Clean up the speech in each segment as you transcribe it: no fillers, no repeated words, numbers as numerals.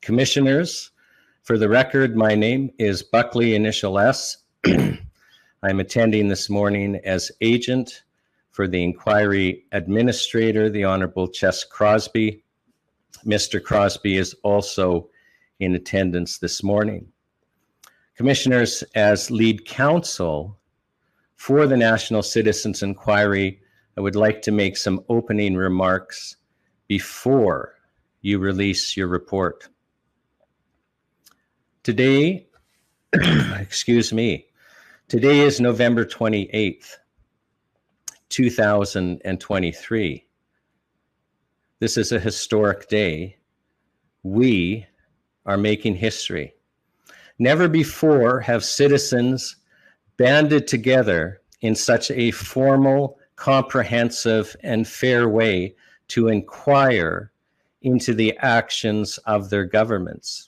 Commissioners, for the record, my name is Buckley, initial S. I'm attending this morning as agent for the inquiry administrator, the Honorable Chess Crosby. Mr. Crosby is also in attendance this morning. Commissioners, as lead counsel for the National Citizens Inquiry, I would like to make some opening remarks before you release your report. Today, today is November 28th, 2023. This is a historic day. We are making history. Never before have citizens banded together in such a formal, comprehensive, and fair way to inquire into the actions of their governments.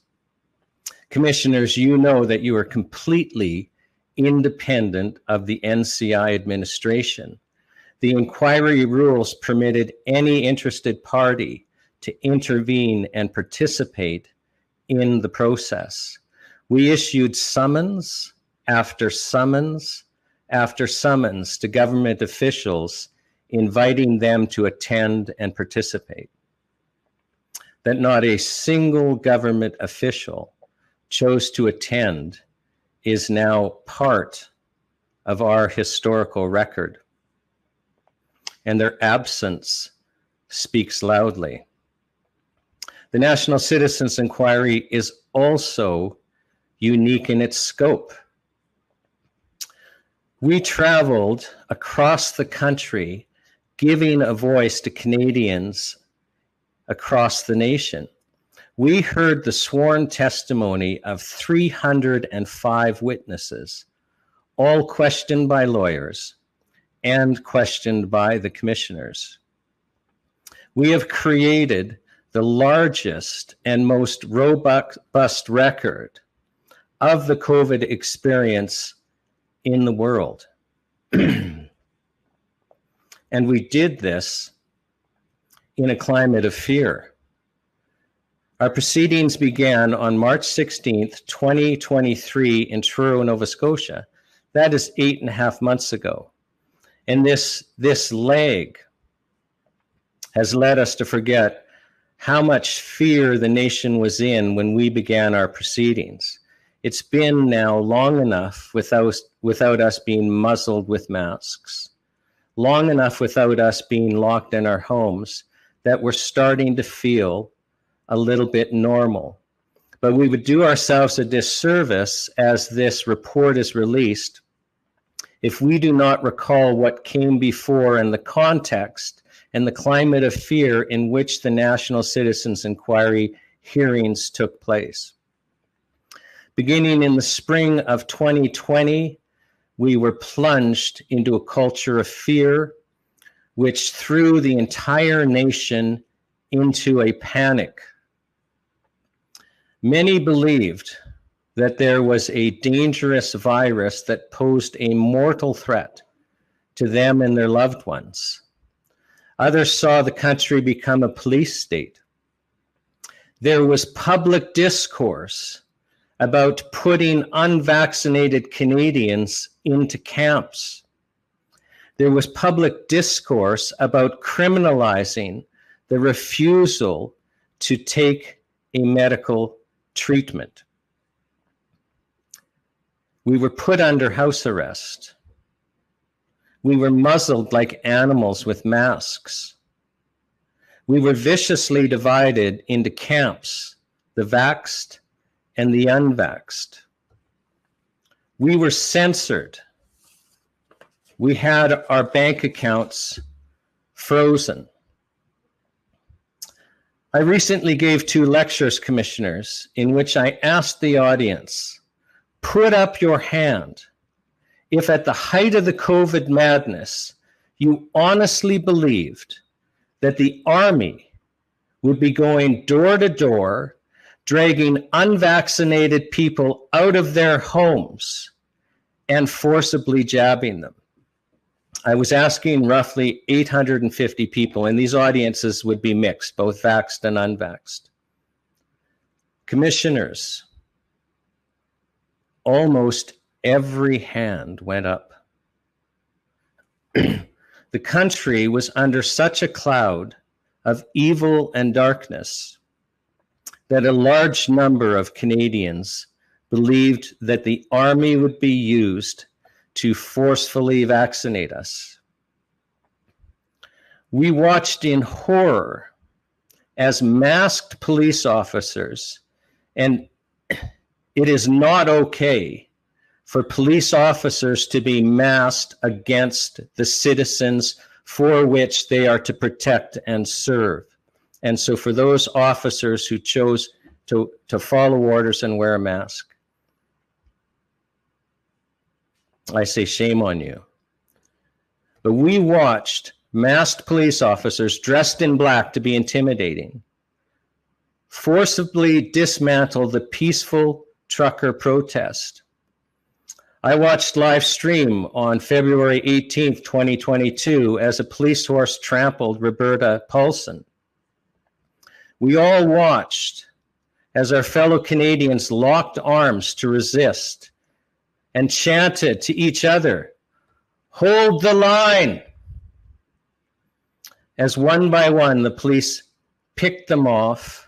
Commissioners, you know that you are completely independent of the NCI administration. The inquiry rules permitted any interested party to intervene and participate in the process. We issued summons after summons after summons to government officials, inviting them to attend and participate. That not a single government official chose to attend is now part of our historical record. And their absence speaks loudly. The National Citizens Inquiry is also unique in its scope. We traveled across the country, giving a voice to Canadians across the nation. We heard the sworn testimony of 305 witnesses, all questioned by lawyers and questioned by the commissioners. We have created the largest and most robust record of the COVID experience in the world. And we did this in a climate of fear. Our proceedings began on March 16th, 2023 in Truro, Nova Scotia. That is 8.5 months ago. And this lag has led us to forget how much fear the nation was in when we began our proceedings. It's been now long enough without us being muzzled with masks, long enough without us being locked in our homes, that we're starting to feel a little bit normal. But we would do ourselves a disservice as this report is released if we do not recall what came before and the context and the climate of fear in which the National Citizens Inquiry hearings took place. Beginning in the spring of 2020, we were plunged into a culture of fear, which threw the entire nation into a panic. Many believed that there was a dangerous virus that posed a mortal threat to them and their loved ones. Others saw the country become a police state. There was public discourse about putting unvaccinated Canadians into camps. There was public discourse about criminalizing the refusal to take a medical treatment. We were put under house arrest. We were muzzled like animals with masks. We were viciously divided into camps, the vaxxed and the unvaxxed. We were censored. We had our bank accounts frozen. I recently gave 2 lectures, commissioners, in which I asked the audience, put up your hand if at the height of the COVID madness, you honestly believed that the army would be going door to door, dragging unvaccinated people out of their homes and forcibly jabbing them. I was asking roughly 850 people, and these audiences would be mixed, both vaxxed and unvaxxed. Commissioners, almost every hand went up. The country was under such a cloud of evil and darkness that a large number of Canadians believed that the army would be used to forcefully vaccinate us. We watched in horror as masked police officers, and it is not okay for police officers to be masked against the citizens for which they are to protect and serve. And so for those officers who chose to follow orders and wear a mask, I say shame on you. But we watched masked police officers dressed in black to be intimidating forcibly dismantle the peaceful trucker protest. I watched live stream on February 18th, 2022, as a police horse trampled Roberta Paulson. We all watched as our fellow Canadians locked arms to resist and chanted to each other, "Hold the line!" As one by one, the police picked them off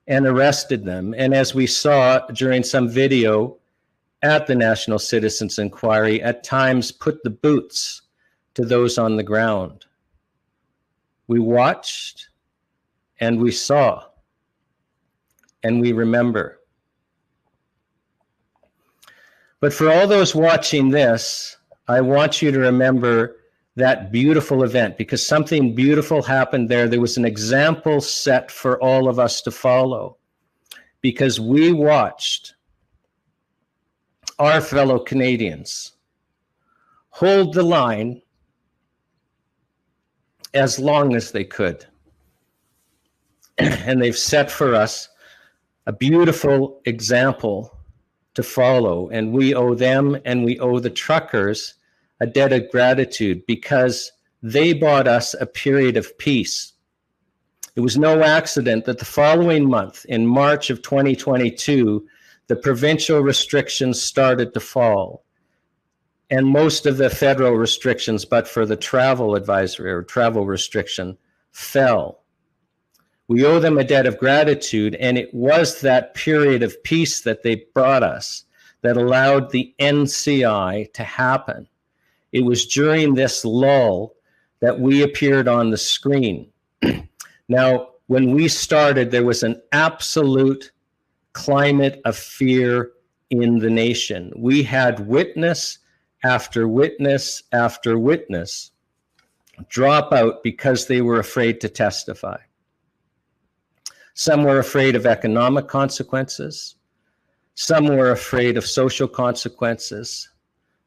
and arrested them. And as we saw during some video at the National Citizens Inquiry, at times put the boots to those on the ground. We watched and we saw and we remember. But for all those watching this, I want you to remember that beautiful event, because something beautiful happened there. There was an example set for all of us to follow, because we watched our fellow Canadians hold the line as long as they could. And they've set for us a beautiful example to follow. And we owe them and we owe the truckers a debt of gratitude, because they bought us a period of peace. It was no accident that the following month, in March of 2022, the provincial restrictions started to fall. And most of the federal restrictions, but for the travel advisory or travel restriction, fell. We owe them a debt of gratitude, and it was that period of peace that they brought us that allowed the NCI to happen. It was during this lull that we appeared on the screen. Now, when we started, there was an absolute climate of fear in the nation. We had witness after witness after witness drop out because they were afraid to testify. Some were afraid of economic consequences. Some were afraid of social consequences.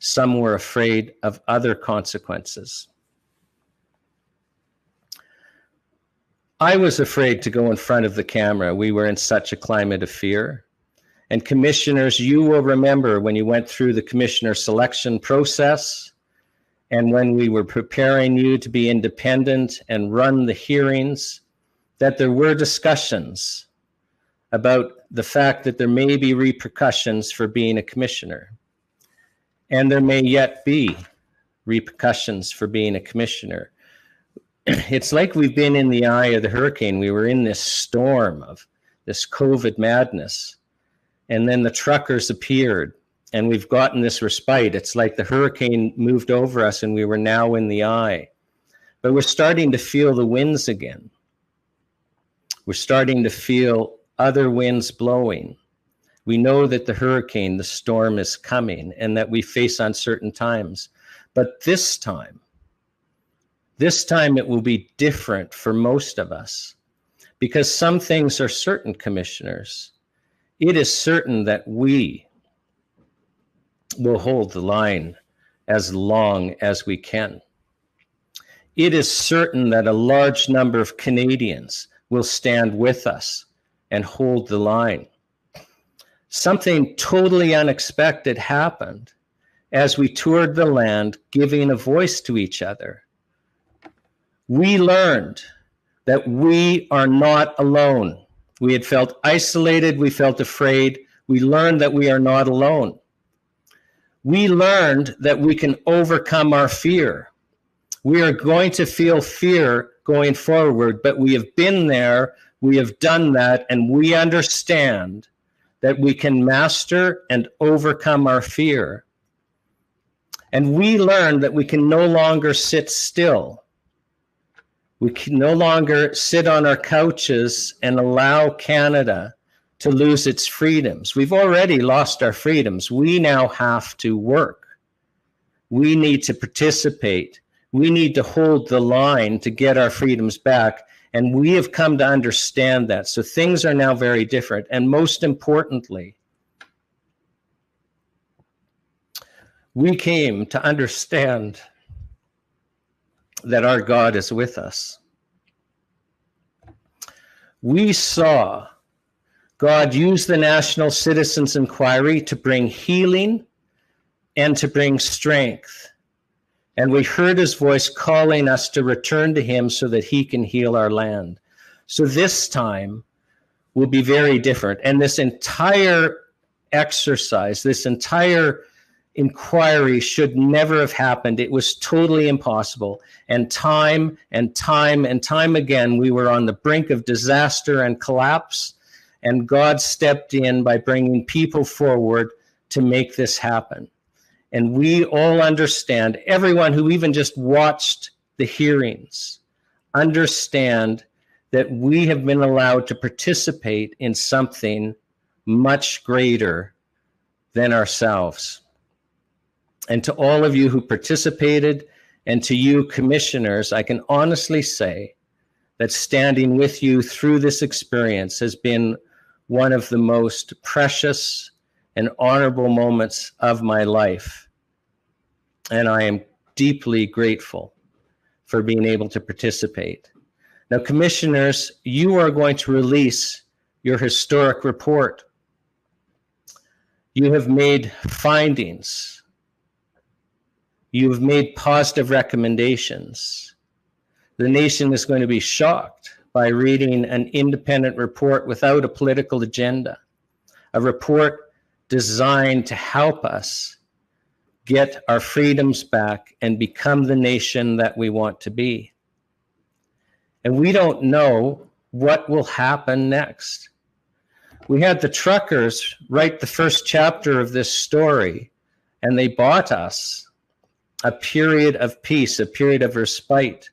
Some were afraid of other consequences. I was afraid to go in front of the camera. We were in such a climate of fear. And commissioners, you will remember when you went through the commissioner selection process and when we were preparing you to be independent and run the hearings, that there were discussions about the fact that there may be repercussions for being a commissioner. And there may yet be repercussions for being a commissioner. It's like we've been in the eye of the hurricane. We were in this storm of this COVID madness. And then the truckers appeared and we've gotten this respite. It's like the hurricane moved over us and we were now in the eye. But we're starting to feel the winds again. We're starting to feel other winds blowing. We know that the hurricane, the storm is coming and that we face uncertain times. But this time it will be different for most of us, because some things are certain, commissioners. It is certain that we will hold the line as long as we can. It is certain that a large number of Canadians will stand with us and hold the line. Something totally unexpected happened as we toured the land, giving a voice to each other. We learned that we are not alone. We had felt isolated. We felt afraid. We learned that we are not alone. We learned that we can overcome our fear. We are going to feel fear going forward, but we have been there, we have done that, and we understand that we can master and overcome our fear. And we learned that we can no longer sit still. We can no longer sit on our couches and allow Canada to lose its freedoms. We've already lost our freedoms. We now have to work. We need to participate. We need to hold the line to get our freedoms back. And we have come to understand that. So things are now very different. And most importantly, we came to understand that our God is with us. We saw God use the National Citizens Inquiry to bring healing and to bring strength. And we heard his voice calling us to return to him so that he can heal our land. So this time will be very different. And this entire exercise, this entire inquiry should never have happened. It was totally impossible. And time and time and time again, we were on the brink of disaster and collapse. And God stepped in by bringing people forward to make this happen. And we all understand, everyone who even just watched the hearings, understand that we have been allowed to participate in something much greater than ourselves. And to all of you who participated, and to you commissioners, I can honestly say that standing with you through this experience has been one of the most precious and honorable moments of my life. And I am deeply grateful for being able to participate. Now, commissioners, you are going to release your historic report. You have made findings. You have made positive recommendations. The nation is going to be shocked by reading an independent report without a political agenda, a report designed to help us get our freedoms back and become the nation that we want to be. And we don't know what will happen next. We had the truckers write the first chapter of this story, and they bought us a period of peace, a period of respite.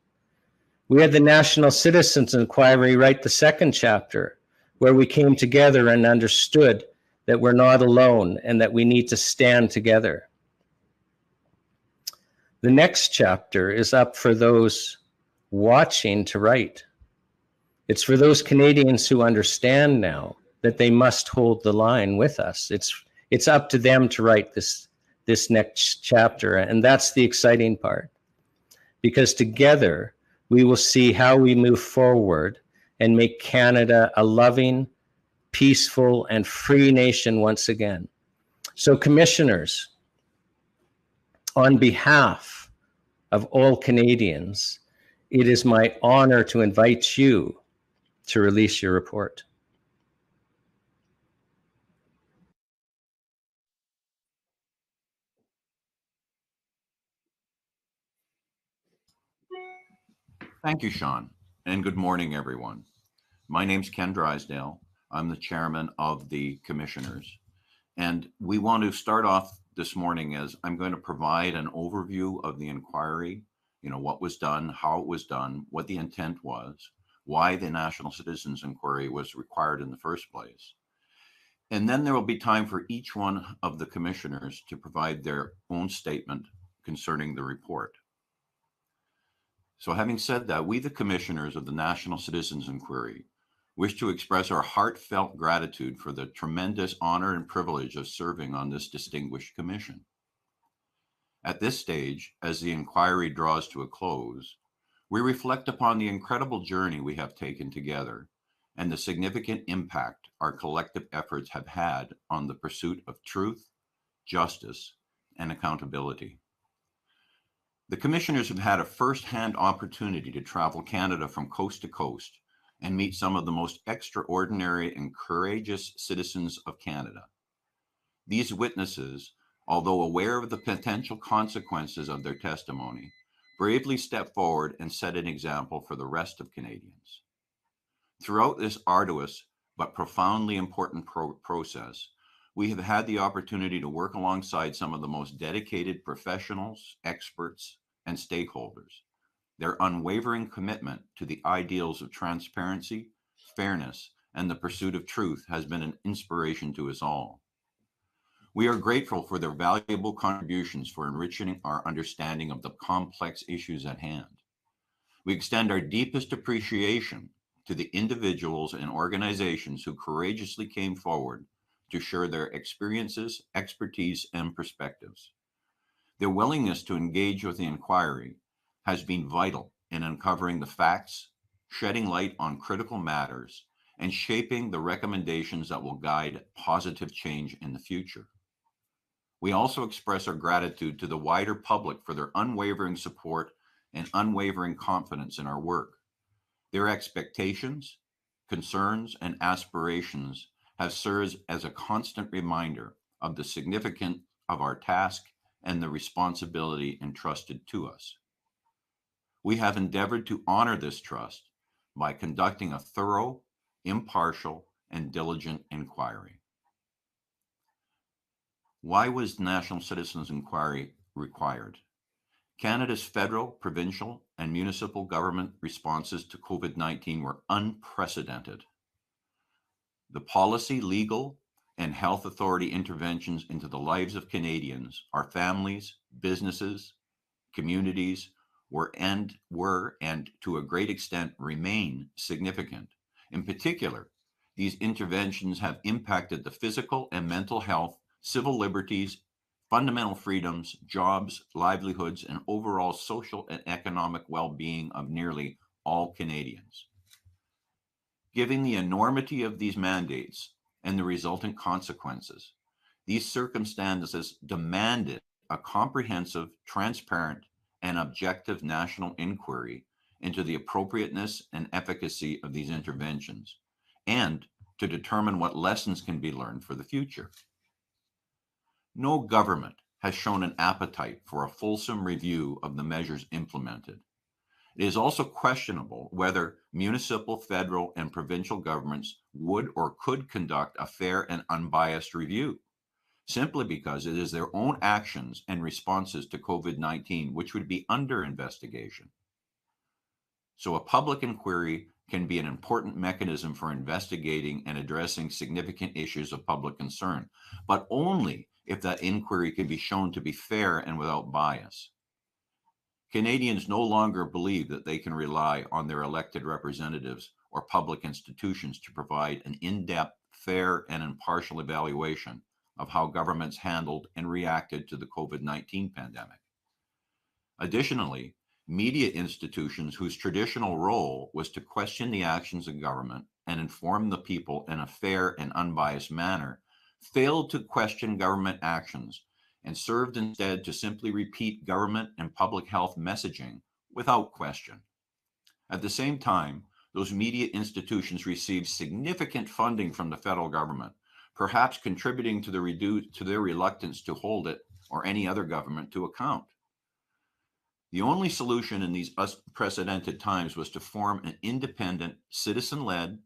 We had the National Citizens Inquiry write the second chapter, where we came together and understood that we're not alone and that we need to stand together. The next chapter is up for those watching to write. It's for those Canadians who understand now that they must hold the line with us. It's up to them to write this next chapter, and that's the exciting part, because together we will see how we move forward and make Canada a loving, peaceful, and free nation once again. So, commissioners, on behalf of all Canadians, it is my honor to invite you to release your report. Thank you, Sean, and good morning, everyone. My name's Ken Drysdale. I'm the chairman of the commissioners, and we want to start off this morning as I'm going to provide an overview of the inquiry, what was done, how it was done, what the intent was, why the National Citizens Inquiry was required in the first place. And then there will be time for each one of the commissioners to provide their own statement concerning the report. So having said that, we, the commissioners of the National Citizens Inquiry, wish to express our heartfelt gratitude for the tremendous honor and privilege of serving on this distinguished commission. At this stage, as the inquiry draws to a close, we reflect upon the incredible journey we have taken together and the significant impact our collective efforts have had on the pursuit of truth, justice, and accountability. The commissioners have had a first-hand opportunity to travel Canada from coast to coast and meet some of the most extraordinary and courageous citizens of Canada. These witnesses, although aware of the potential consequences of their testimony, bravely stepped forward and set an example for the rest of Canadians. Throughout this arduous but profoundly important process, we have had the opportunity to work alongside some of the most dedicated professionals, experts, and stakeholders. Their unwavering commitment to the ideals of transparency, fairness, and the pursuit of truth has been an inspiration to us all. We are grateful for their valuable contributions for enriching our understanding of the complex issues at hand. We extend our deepest appreciation to the individuals and organizations who courageously came forward to share their experiences, expertise, and perspectives. Their willingness to engage with the inquiry has been vital in uncovering the facts, shedding light on critical matters, and shaping the recommendations that will guide positive change in the future. We also express our gratitude to the wider public for their unwavering support and unwavering confidence in our work. Their expectations, concerns, and aspirations have served as a constant reminder of the significance of our task and the responsibility entrusted to us. We have endeavored to honor this trust by conducting a thorough, impartial, and diligent inquiry. Why was the National Citizens Inquiry required? Canada's federal, provincial, and municipal government responses to COVID-19 were unprecedented. The policy, legal, and health authority interventions into the lives of Canadians, our families, businesses, communities, were and to a great extent remain significant. In particular, these interventions have impacted the physical and mental health, civil liberties, fundamental freedoms, jobs, livelihoods, and overall social and economic well-being of nearly all Canadians. Given the enormity of these mandates and the resultant consequences, these circumstances demanded a comprehensive, transparent, and objective national inquiry into the appropriateness and efficacy of these interventions, and to determine what lessons can be learned for the future. No government has shown an appetite for a fulsome review of the measures implemented. It is also questionable whether municipal, federal, and provincial governments would or could conduct a fair and unbiased review, simply because it is their own actions and responses to COVID-19 which would be under investigation. So a public inquiry can be an important mechanism for investigating and addressing significant issues of public concern, but only if that inquiry can be shown to be fair and without bias. Canadians no longer believe that they can rely on their elected representatives or public institutions to provide an in-depth, fair, and impartial evaluation of how governments handled and reacted to the COVID-19 pandemic. Additionally, media institutions whose traditional role was to question the actions of government and inform the people in a fair and unbiased manner failed to question government actions and served instead to simply repeat government and public health messaging without question. At the same time, those media institutions received significant funding from the federal government, perhaps contributing to their reluctance to hold it or any other government to account. The only solution in these unprecedented times was to form an independent, citizen-led,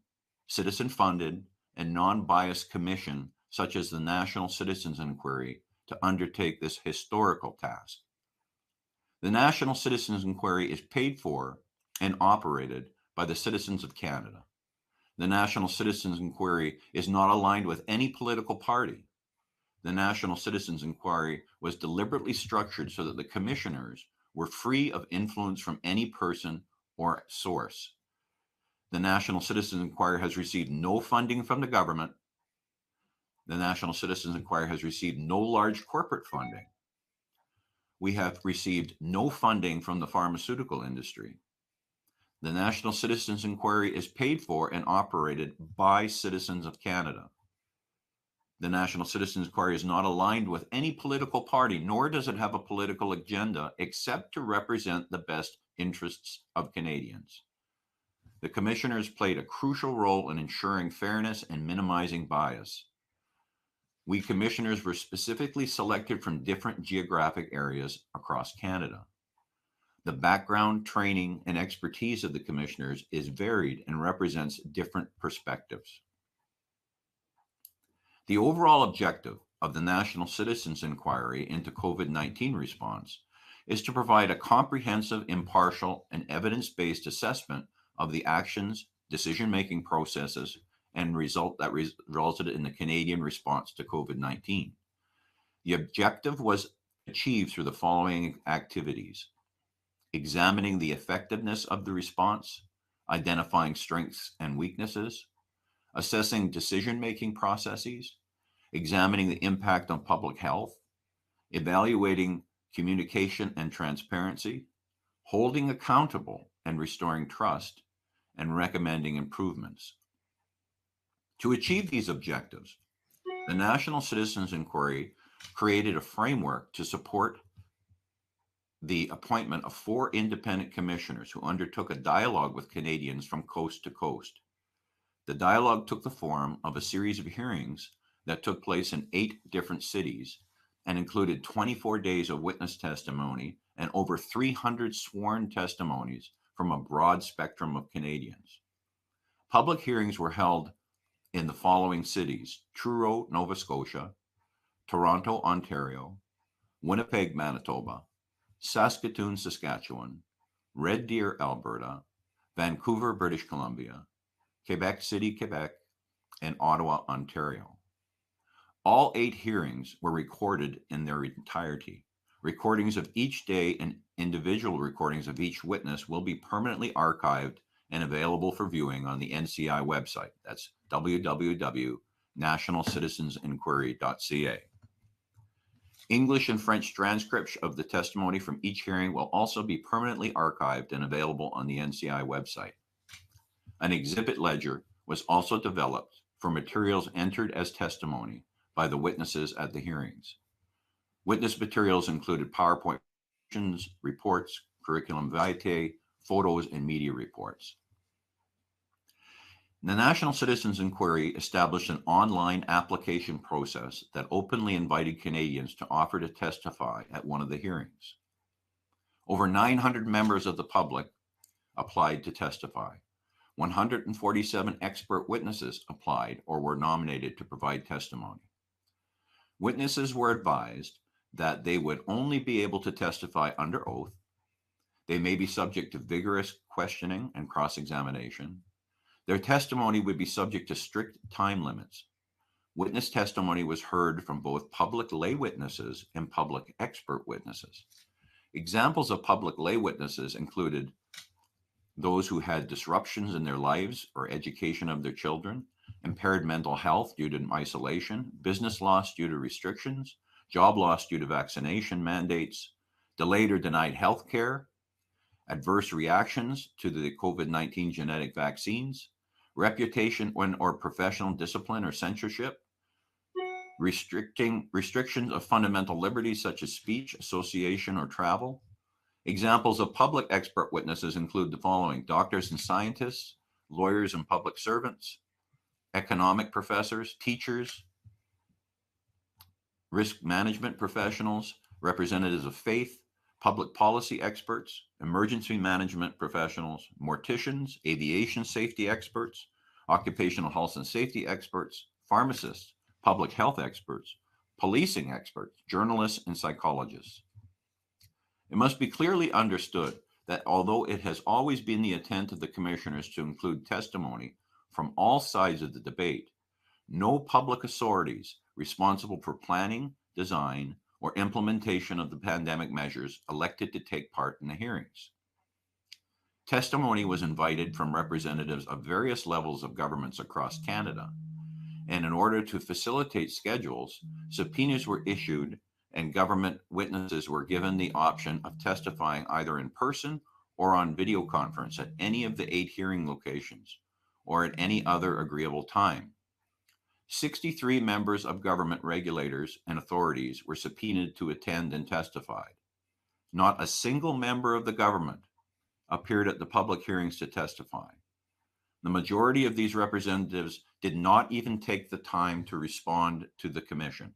citizen-funded, and non-biased commission such as the National Citizens Inquiry to undertake this historical task. The National Citizens Inquiry is paid for and operated by the citizens of Canada. The National Citizens Inquiry is not aligned with any political party. The National Citizens Inquiry was deliberately structured so that the commissioners were free of influence from any person or source. The National Citizens Inquiry has received no funding from the government. The National Citizens Inquiry has received no large corporate funding. We have received no funding from the pharmaceutical industry. The National Citizens Inquiry is paid for and operated by citizens of Canada. The National Citizens Inquiry is not aligned with any political party, nor does it have a political agenda except to represent the best interests of Canadians. the commissioners played a crucial role in ensuring fairness and minimizing bias. We commissioners were specifically selected from different geographic areas across Canada. The background, training, and expertise of the commissioners is varied and represents different perspectives. The overall objective of the National Citizens Inquiry into COVID-19 response is to provide a comprehensive, impartial, and evidence-based assessment of the actions, decision-making processes, and resulted in the Canadian response to COVID-19. The objective was achieved through the following activities: examining the effectiveness of the response, identifying strengths and weaknesses, assessing decision-making processes, examining the impact on public health, evaluating communication and transparency, holding accountable and restoring trust, and recommending improvements. To achieve these objectives, the National Citizens Inquiry created a framework to support the appointment of 4 independent commissioners who undertook a dialogue with Canadians from coast to coast. The dialogue took the form of a series of hearings that took place in 8 different cities and included 24 days of witness testimony and over 300 sworn testimonies from a broad spectrum of Canadians. Public hearings were held in the following cities: Truro, Nova Scotia; Toronto, Ontario; Winnipeg, Manitoba; Saskatoon, Saskatchewan; Red Deer, Alberta; Vancouver, British Columbia; Quebec City, Quebec; and Ottawa, Ontario. All 8 hearings were recorded in their entirety. Recordings of each day and individual recordings of each witness will be permanently archived and available for viewing on the NCI website. That's www.nationalcitizensinquiry.ca. English and French transcripts of the testimony from each hearing will also be permanently archived and available on the NCI website. An exhibit ledger was also developed for materials entered as testimony by the witnesses at the hearings. Witness materials included PowerPoint reports, curriculum vitae, photos, and media reports. The National Citizens Inquiry established an online application process that openly invited Canadians to offer to testify at one of the hearings. Over 900 members of the public applied to testify. 147 expert witnesses applied or were nominated to provide testimony. Witnesses were advised that they would only be able to testify under oath. They may be subject to vigorous questioning and cross-examination. Their testimony would be subject to strict time limits. Witness testimony was heard from both public lay witnesses and public expert witnesses. Examples of public lay witnesses included those who had disruptions in their lives or education of their children, impaired mental health due to isolation, business loss due to restrictions, job loss due to vaccination mandates, delayed or denied health care, adverse reactions to the COVID-19 genetic vaccines, reputation or professional discipline or censorship, restrictions of fundamental liberties such as speech, association, or travel. Examples of public expert witnesses include the following: doctors and scientists, lawyers and public servants, economic professors, teachers, risk management professionals, representatives of faith, public policy experts, emergency management professionals, morticians, aviation safety experts, occupational health and safety experts, pharmacists, public health experts, policing experts, journalists, and psychologists. It must be clearly understood that although it has always been the intent of the commissioners to include testimony from all sides of the debate, no public authorities responsible for planning, design, or implementation of the pandemic measures elected to take part in the hearings. Testimony was invited from representatives of various levels of governments across Canada, and in order to facilitate schedules, subpoenas were issued and government witnesses were given the option of testifying either in person or on video conference at any of the 8 hearing locations or at any other agreeable time. 63 members of government regulators and authorities were subpoenaed to attend and testify. Not a single member of the government appeared at the public hearings to testify. The majority of these representatives did not even take the time to respond to the commission.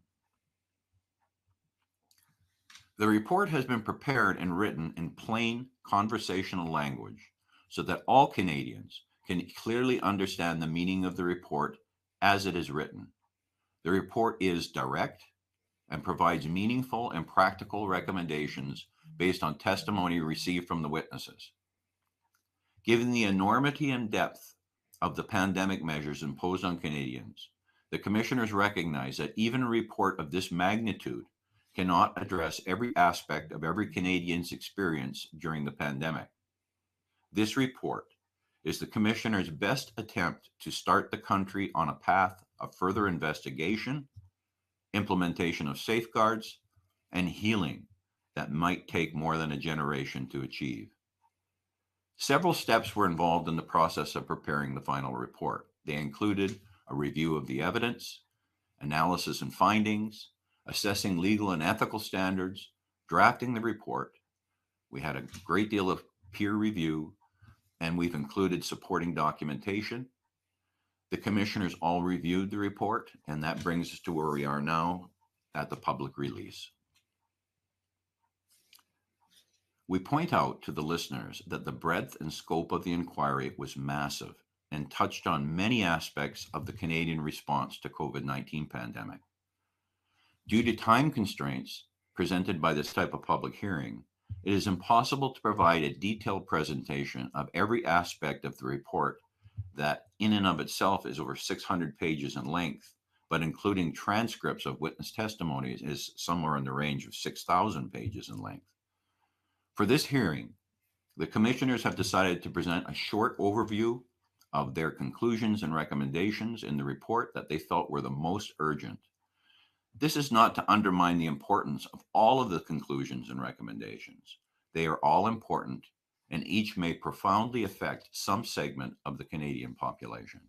The report has been prepared and written in plain conversational language so that all Canadians can clearly understand the meaning of the report as it is written. The report is direct and provides meaningful and practical recommendations based on testimony received from the witnesses. Given the enormity and depth of the pandemic measures imposed on Canadians, the commissioners recognize that even a report of this magnitude cannot address every aspect of every Canadian's experience during the pandemic. This report is the commissioner's best attempt to start the country on a path of further investigation, implementation of safeguards, and healing that might take more than a generation to achieve. Several steps were involved in the process of preparing the final report. They included a review of the evidence, analysis and findings, assessing legal and ethical standards, drafting the report. We had a great deal of peer review, and we've included supporting documentation. The commissioners all reviewed the report, and that brings us to where we are now at the public release. We point out to the listeners that the breadth and scope of the inquiry was massive and touched on many aspects of the Canadian response to COVID-19 pandemic. Due to time constraints presented by this type of public hearing, it is impossible to provide a detailed presentation of every aspect of the report that in and of itself is over 600 pages in length, but including transcripts of witness testimonies is somewhere in the range of 6,000 pages in length. For this hearing, the commissioners have decided to present a short overview of their conclusions and recommendations in the report that they felt were the most urgent. This is not to undermine the importance of all of the conclusions and recommendations. They are all important, and each may profoundly affect some segment of the Canadian population.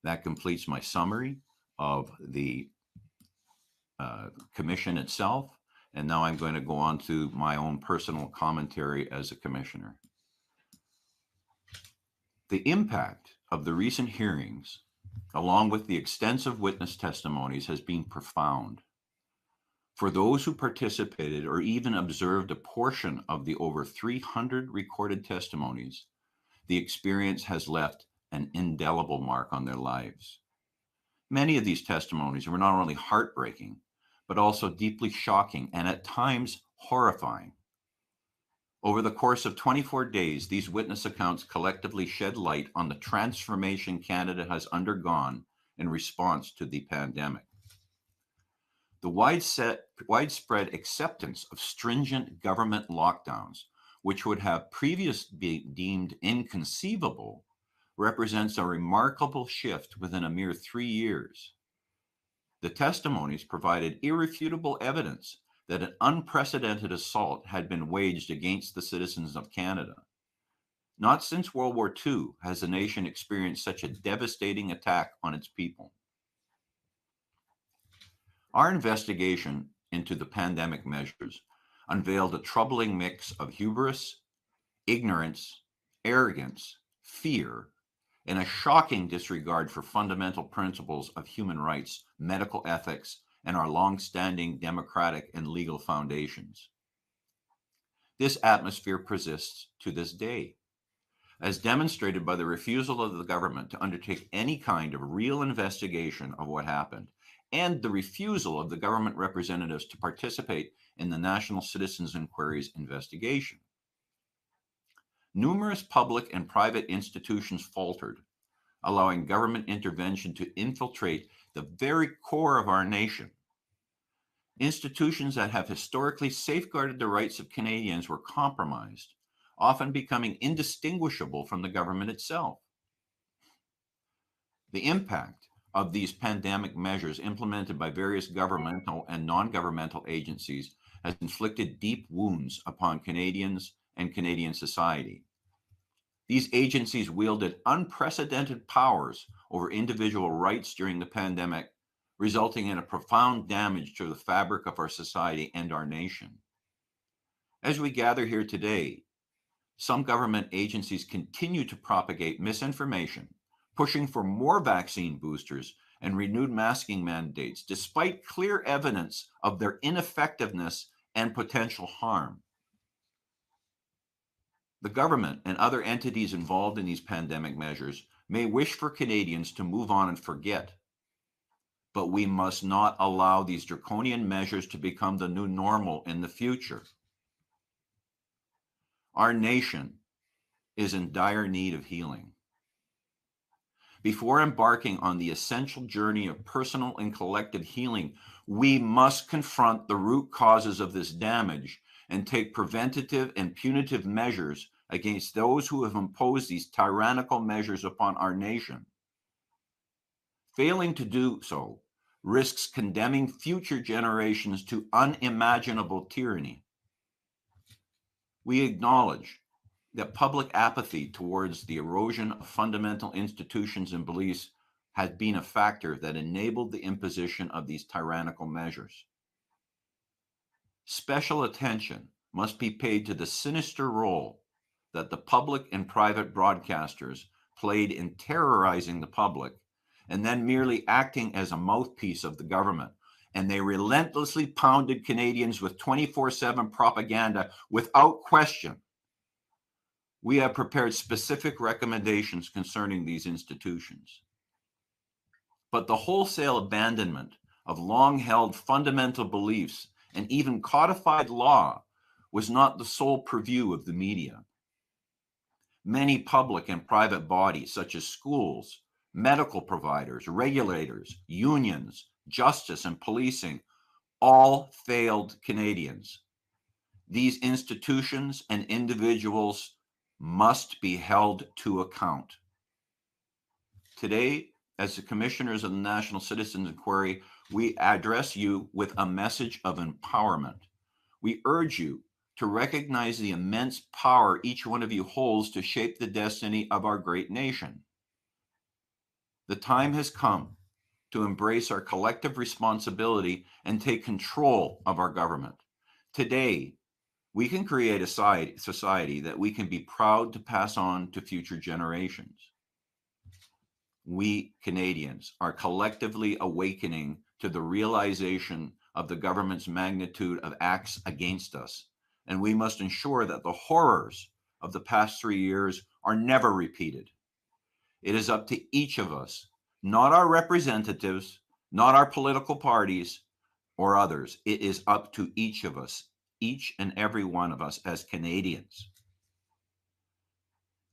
That completes my summary of the commission itself, and now I'm going to go on to my own personal commentary as a commissioner. The impact of the recent hearings, along with the extensive witness testimonies, has been profound. For those who participated or even observed a portion of the over 300 recorded testimonies, the experience has left an indelible mark on their lives. Many of these testimonies were not only heartbreaking, but also deeply shocking and at times horrifying. Over the course of 24 days, these witness accounts collectively shed light on the transformation Canada has undergone in response to the pandemic. The widespread acceptance of stringent government lockdowns, which would have previously been deemed inconceivable, represents a remarkable shift within a mere 3 years. The testimonies provided irrefutable evidence that an unprecedented assault had been waged against the citizens of Canada. Not since World War II has the nation experienced such a devastating attack on its people. Our investigation into the pandemic measures unveiled a troubling mix of hubris, ignorance, arrogance, fear, and a shocking disregard for fundamental principles of human rights, medical ethics, and our long-standing democratic and legal foundations. This atmosphere persists to this day, as demonstrated by the refusal of the government to undertake any kind of real investigation of what happened, and the refusal of the government representatives to participate in the National Citizens Inquiry's investigation. Numerous public and private institutions faltered, allowing government intervention to infiltrate the very core of our nation. Institutions that have historically safeguarded the rights of Canadians were compromised, often becoming indistinguishable from the government itself. The impact of these pandemic measures implemented by various governmental and non-governmental agencies has inflicted deep wounds upon Canadians and Canadian society. These agencies wielded unprecedented powers over individual rights during the pandemic, resulting in a profound damage to the fabric of our society and our nation. As we gather here today, some government agencies continue to propagate misinformation, pushing for more vaccine boosters and renewed masking mandates, despite clear evidence of their ineffectiveness and potential harm. The government and other entities involved in these pandemic measures may wish for Canadians to move on and forget, but we must not allow these draconian measures to become the new normal in the future. Our nation is in dire need of healing. Before embarking on the essential journey of personal and collective healing, we must confront the root causes of this damage and take preventative and punitive measures against those who have imposed these tyrannical measures upon our nation. Failing to do so risks condemning future generations to unimaginable tyranny. We acknowledge that public apathy towards the erosion of fundamental institutions and beliefs has been a factor that enabled the imposition of these tyrannical measures. Special attention must be paid to the sinister role that the public and private broadcasters played in terrorizing the public and then merely acting as a mouthpiece of the government. And they relentlessly pounded Canadians with 24/7 propaganda without question. We have prepared specific recommendations concerning these institutions. But the wholesale abandonment of long-held fundamental beliefs and even codified law was not the sole purview of the media. Many public and private bodies, such as schools, medical providers, regulators, unions, justice, and policing, all failed Canadians. These institutions and individuals must be held to account. Today, as the Commissioners of the National Citizens Inquiry, we address you with a message of empowerment. We urge you to recognize the immense power each one of you holds to shape the destiny of our great nation. The time has come to embrace our collective responsibility and take control of our government. Today, we can create a society that we can be proud to pass on to future generations. We Canadians are collectively awakening to the realization of the government's magnitude of acts against us, and we must ensure that the horrors of the past 3 years are never repeated. It is up to each of us, not our representatives, not our political parties or others. It is up to each of us, each and every one of us as Canadians.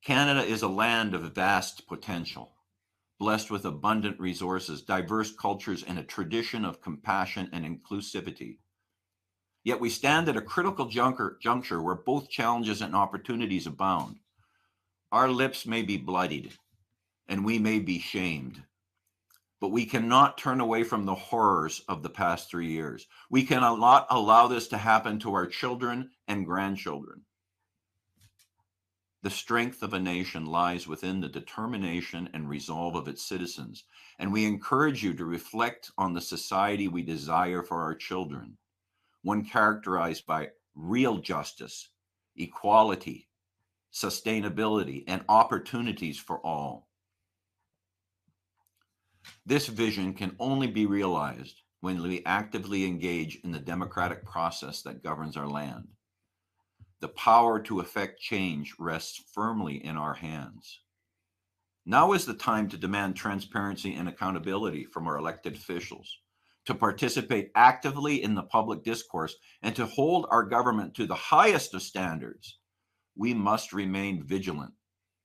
Canada is a land of vast potential, blessed with abundant resources, diverse cultures, and a tradition of compassion and inclusivity. Yet we stand at a critical juncture where both challenges and opportunities abound. Our lips may be bloodied, and we may be shamed, but we cannot turn away from the horrors of the past 3 years. We cannot allow this to happen to our children and grandchildren. The strength of a nation lies within the determination and resolve of its citizens, and we encourage you to reflect on the society we desire for our children, one characterized by real justice, equality, sustainability, and opportunities for all. This vision can only be realized when we actively engage in the democratic process that governs our land. The power to effect change rests firmly in our hands. Now is the time to demand transparency and accountability from our elected officials, to participate actively in the public discourse, and to hold our government to the highest of standards. We must remain vigilant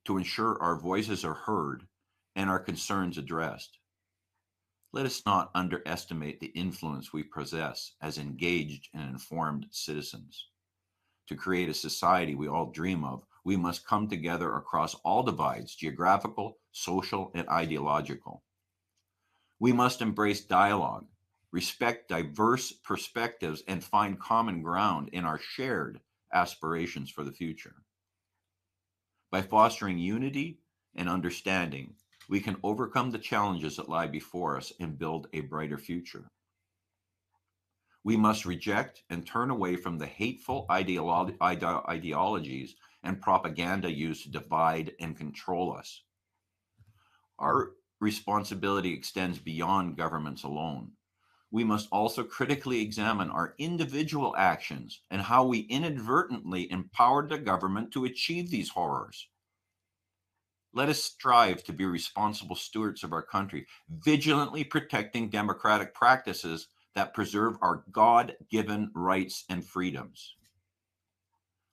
to ensure our voices are heard and our concerns addressed. Let us not underestimate the influence we possess as engaged and informed citizens. To create a society we all dream of, we must come together across all divides, geographical, social, and ideological. We must embrace dialogue, respect diverse perspectives, and find common ground in our shared aspirations for the future. By fostering unity and understanding, we can overcome the challenges that lie before us and build a brighter future. We must reject and turn away from the hateful ideologies and propaganda used to divide and control us. Our responsibility extends beyond governments alone. We must also critically examine our individual actions and how we inadvertently empowered the government to achieve these horrors. Let us strive to be responsible stewards of our country, vigilantly protecting democratic practices that preserve our God-given rights and freedoms.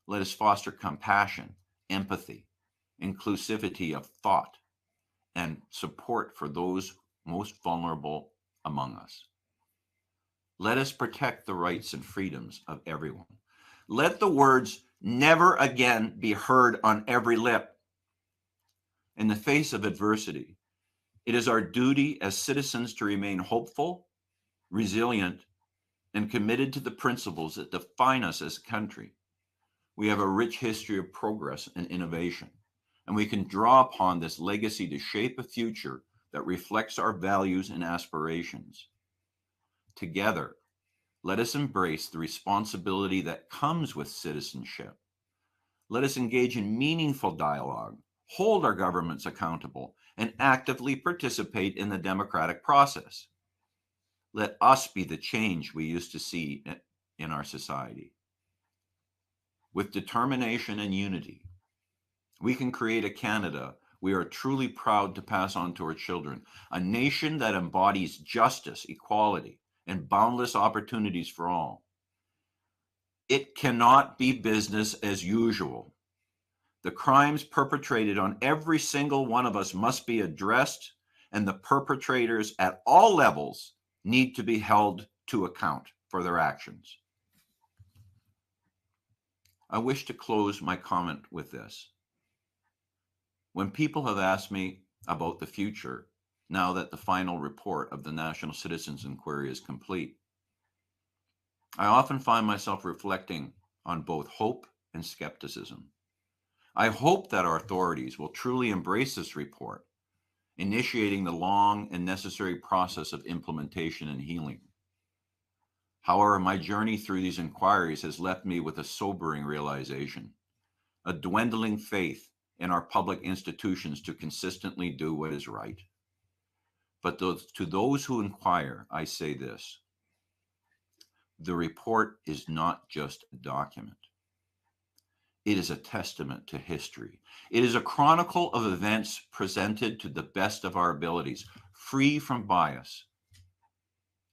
Let us foster compassion, empathy, inclusivity of thought, and support for those most vulnerable among us. Let us protect the rights and freedoms of everyone. Let the words "never again" be heard on every lip. In the face of adversity, it is our duty as citizens to remain hopeful, resilient, and committed to the principles that define us as a country. We have a rich history of progress and innovation, and we can draw upon this legacy to shape a future that reflects our values and aspirations. Together, let us embrace the responsibility that comes with citizenship. Let us engage in meaningful dialogue, hold our governments accountable, and actively participate in the democratic process. Let us be the change we used to see in our society. With determination and unity, we can create a Canada we are truly proud to pass on to our children, a nation that embodies justice, equality, and boundless opportunities for all. It cannot be business as usual. The crimes perpetrated on every single one of us must be addressed, and the perpetrators at all levels need to be held to account for their actions. I wish to close my comment with this. When people have asked me about the future, now that the final report of the National Citizens Inquiry is complete, I often find myself reflecting on both hope and skepticism. I hope that our authorities will truly embrace this report, initiating the long and necessary process of implementation and healing. However, my journey through these inquiries has left me with a sobering realization, a dwindling faith in our public institutions to consistently do what is right. But to those who inquire, I say this: the report is not just a document. It is a testament to history. It is a chronicle of events presented to the best of our abilities, free from bias.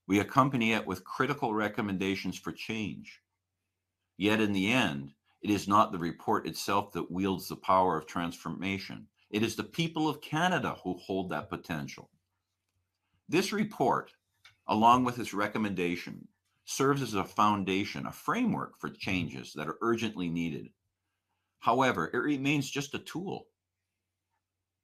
We accompany it with critical recommendations for change. Yet in the end, it is not the report itself that wields the power of transformation. It is the people of Canada who hold that potential. This report, along with its recommendation, serves as a foundation, a framework for changes that are urgently needed. However, it remains just a tool,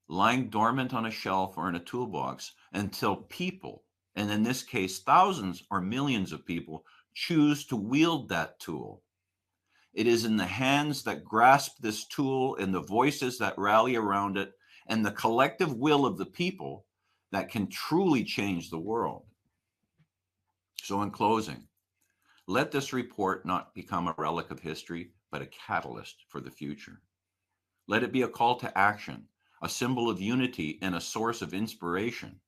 lying dormant on a shelf or in a toolbox until people, and in this case, thousands or millions of people, choose to wield that tool. It is in the hands that grasp this tool and the voices that rally around it and the collective will of the people that can truly change the world. So in closing, let this report not become a relic of history, but a catalyst for the future. Let it be a call to action, a symbol of unity and a source of inspiration.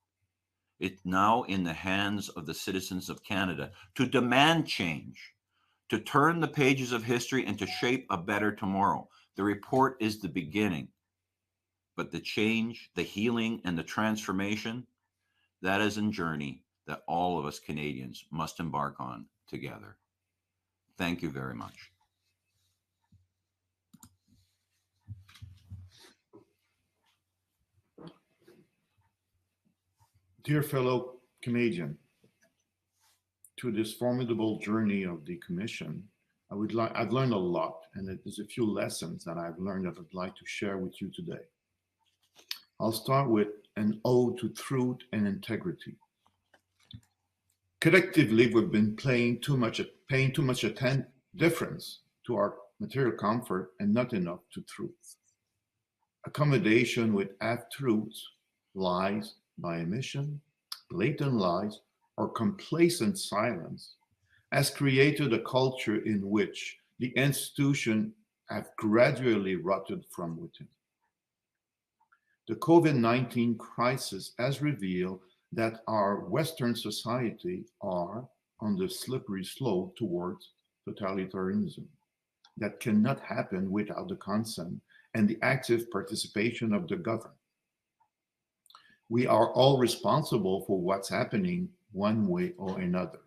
It's now in the hands of the citizens of Canada to demand change, to turn the pages of history and to shape a better tomorrow. The report is the beginning, but the change, the healing, and the transformation, that is a journey that all of us Canadians must embark on together. Thank you very much. Dear fellow Canadian, through this formidable journey of the Commission, I've learned a lot, and there's a few lessons that I've learned that I'd like to share with you today. I'll start with an ode to truth and integrity. Collectively, we've been paying too much difference to our material comfort and not enough to truth. Accommodation with half-truths, lies by omission, blatant lies, or complacent silence has created a culture in which the institution have gradually rotted from within. The COVID-19 crisis has revealed that our Western society are on the slippery slope towards totalitarianism that cannot happen without the consent and the active participation of the governed. We are all responsible for what's happening one way or another.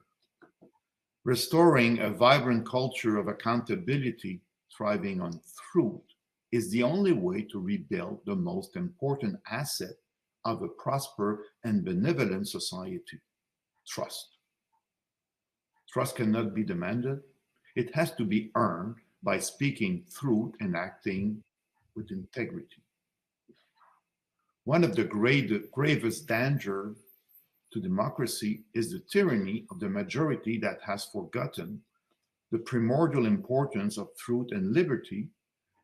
Restoring a vibrant culture of accountability thriving on truth is the only way to rebuild the most important asset of a prosperous and benevolent society: trust. Trust cannot be demanded. It has to be earned by speaking truth and acting with integrity. One of the gravest dangers to democracy is the tyranny of the majority that has forgotten the primordial importance of truth and liberty,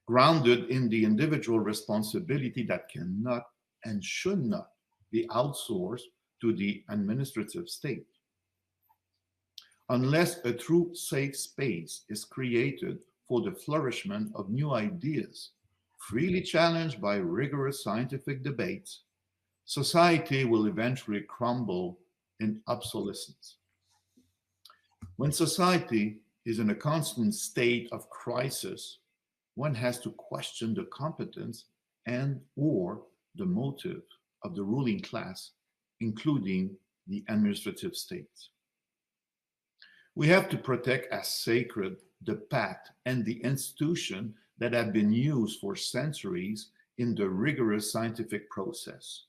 grounded in the individual responsibility that cannot and should not be outsourced to the administrative state. Unless a true safe space is created for the flourishment of new ideas, freely challenged by rigorous scientific debates, society will eventually crumble in obsolescence. When society is in a constant state of crisis, one has to question the competence and or the motive of the ruling class, including the administrative states. We have to protect as sacred the pact and the institution that have been used for centuries in the rigorous scientific process.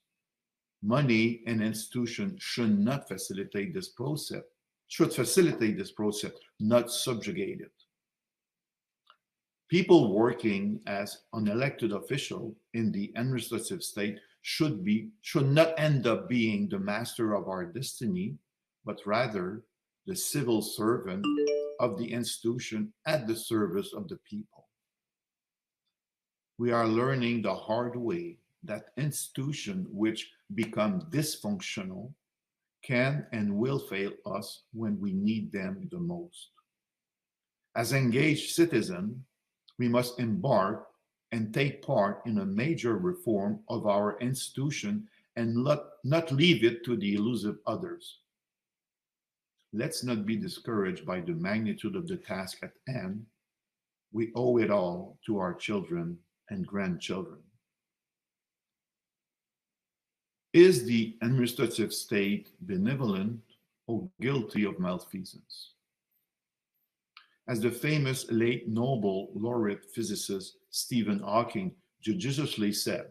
Money and institution should not facilitate this process, not subjugate it. People working as unelected officials in the administrative state should not end up being the master of our destiny, but rather the civil servant of the institution at the service of the people. We are learning the hard way that institutions which become dysfunctional can and will fail us when we need them the most. As engaged citizens, we must embark and take part in a major reform of our institution and not leave it to the elusive others. Let's not be discouraged by the magnitude of the task at hand. We owe it all to our children and grandchildren. Is the administrative state benevolent or guilty of malfeasance? As the famous late Nobel laureate physicist Stephen Hawking judiciously said,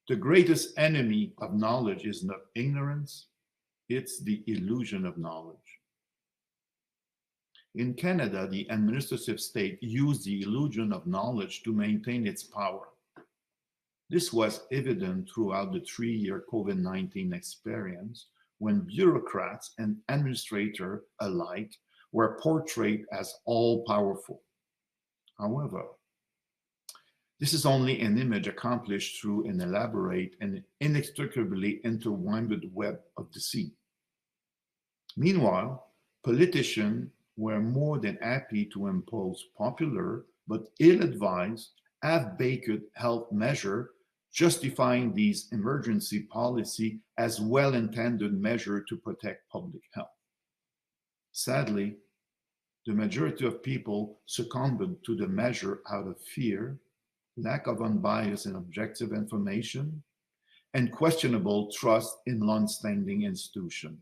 the greatest enemy of knowledge is not ignorance, it's the illusion of knowledge. In Canada, the administrative state used the illusion of knowledge to maintain its power. This was evident throughout the 3-year COVID-19 experience, when bureaucrats and administrators alike were portrayed as all-powerful. However, this is only an image accomplished through an elaborate and inextricably intertwined web of deceit. Meanwhile, politicians were more than happy to impose popular but ill-advised, half-baked health measures, justifying these emergency policy as well-intended measure to protect public health. Sadly, the majority of people succumbed to the measure out of fear, lack of unbiased and objective information, and questionable trust in long-standing institutions.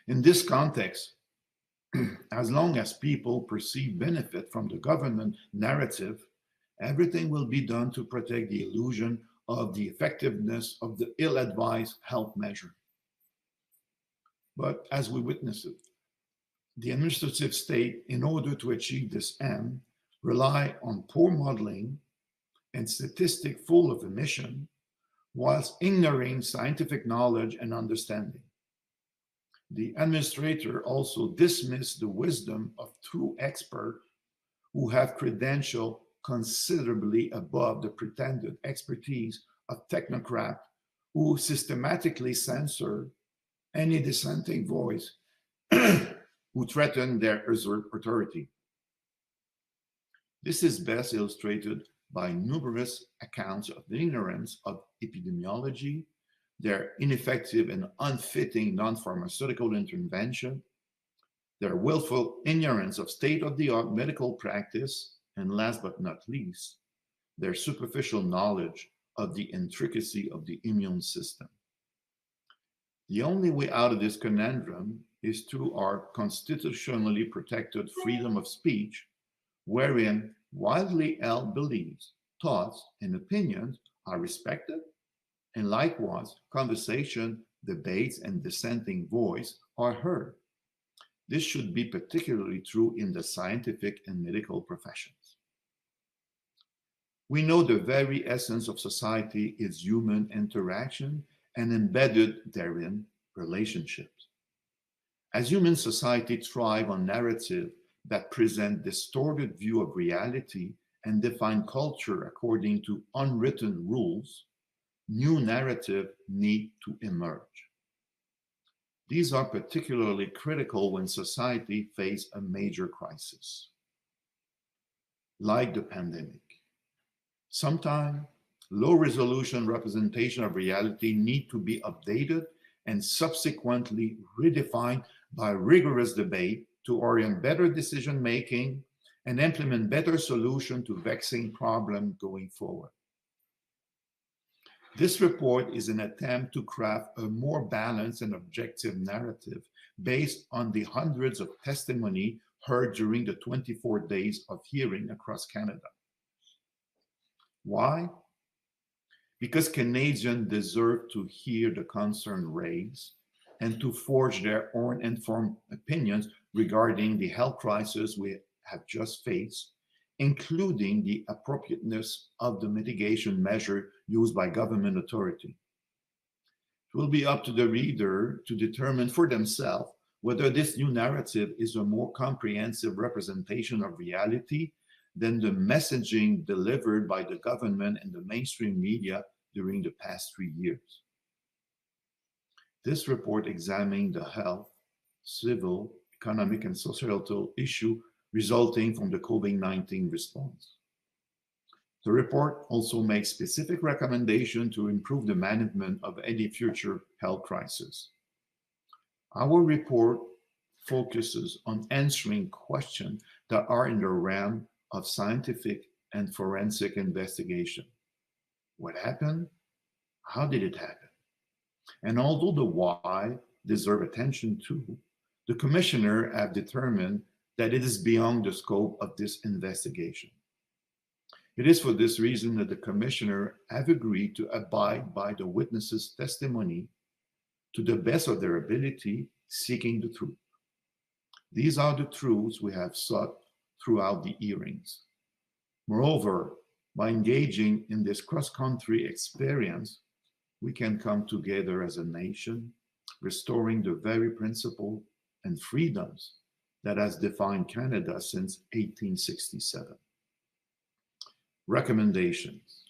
In this context, as long as people perceive benefit from the government narrative, everything will be done to protect the illusion of the effectiveness of the ill-advised health measure. But as we witness it, the administrative state, in order to achieve this end, rely on poor modeling and statistics full of omission, whilst ignoring scientific knowledge and understanding. The administrator also dismissed the wisdom of true experts who have credentials considerably above the pretended expertise of technocrats who systematically censor any dissenting voice who threaten their authority. This is best illustrated by numerous accounts of the ignorance of epidemiology, their ineffective and unfitting non-pharmaceutical intervention, their willful ignorance of state-of-the-art medical practice, and last but not least, their superficial knowledge of the intricacy of the immune system. The only way out of this conundrum is through our constitutionally protected freedom of speech, wherein widely held beliefs, thoughts, and opinions are respected, and likewise, conversation, debates, and dissenting voice are heard. This should be particularly true in the scientific and medical professions. We know the very essence of society is human interaction and embedded therein relationships. As human society thrive on narrative that present distorted view of reality and define culture according to unwritten rules, new narrative need to emerge. These are particularly critical when society faces a major crisis, like the pandemic. Sometimes low-resolution representation of reality need to be updated and subsequently redefined by rigorous debate to orient better decision-making and implement better solutions to vexing problems going forward. This report is an attempt to craft a more balanced and objective narrative based on the hundreds of testimony heard during the 24 days of hearing across Canada. Why? Because Canadians deserve to hear the concern raised and to forge their own informed opinions regarding the health crisis we have just faced, including the appropriateness of the mitigation measure used by government authority. It will be up to the reader to determine for themselves whether this new narrative is a more comprehensive representation of reality than the messaging delivered by the government and the mainstream media during the past 3 years. This report examined the health, civil, economic, and societal issue resulting from the COVID-19 response. The report also makes specific recommendations to improve the management of any future health crisis. Our report focuses on answering questions that are in the realm of scientific and forensic investigation. What happened? How did it happen? And although the why deserve attention too, the commissioner have determined that it is beyond the scope of this investigation. It is for this reason that the commissioner have agreed to abide by the witnesses' testimony to the best of their ability, seeking the truth. These are the truths we have sought throughout the hearings. Moreover, by engaging in this cross-country experience, we can come together as a nation, restoring the very principle and freedoms that has defined Canada since 1867. Recommendations.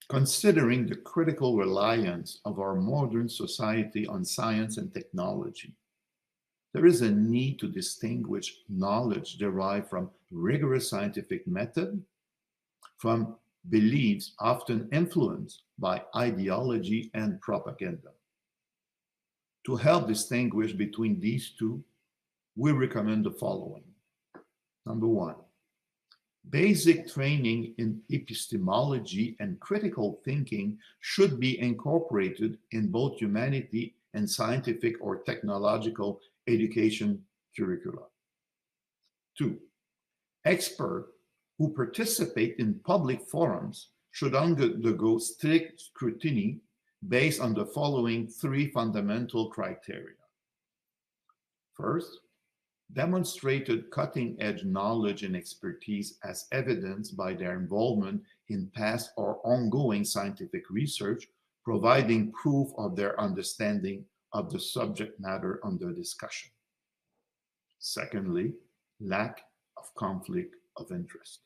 Considering the critical reliance of our modern society on science and technology, there is a need to distinguish knowledge derived from rigorous scientific method from beliefs often influenced by ideology and propaganda. To help distinguish between these two, we recommend the following. Number one, basic training in epistemology and critical thinking should be incorporated in both humanity and scientific or technological education curricula. Two, experts who participate in public forums should undergo strict scrutiny based on the following three fundamental criteria. First, demonstrated cutting-edge knowledge and expertise as evidenced by their involvement in past or ongoing scientific research, providing proof of their understanding of the subject matter under discussion. Secondly, lack of conflict of interest.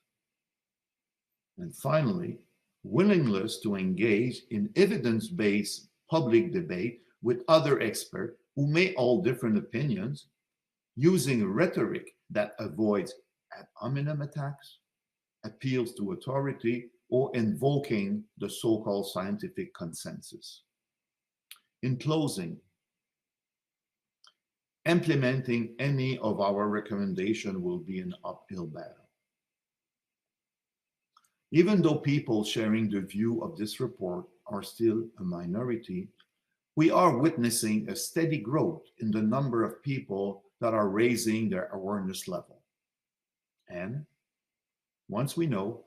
And finally, willingness to engage in evidence-based public debate with other experts who may hold different opinions, using rhetoric that avoids ad hominem attacks, appeals to authority, or invoking the so-called scientific consensus. In closing, implementing any of our recommendations will be an uphill battle. Even though people sharing the view of this report are still a minority, we are witnessing a steady growth in the number of people that are raising their awareness level. And once we know,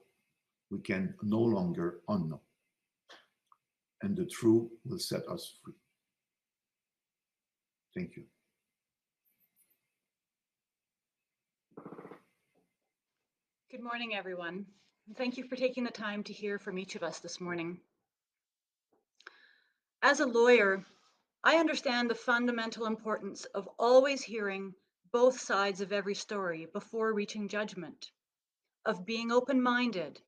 we can no longer unknow. And the truth will set us free. Thank you. Good morning, everyone. Thank you for taking the time to hear from each of us this morning. As a lawyer, I understand the fundamental importance of always hearing both sides of every story before reaching judgment, of being open-minded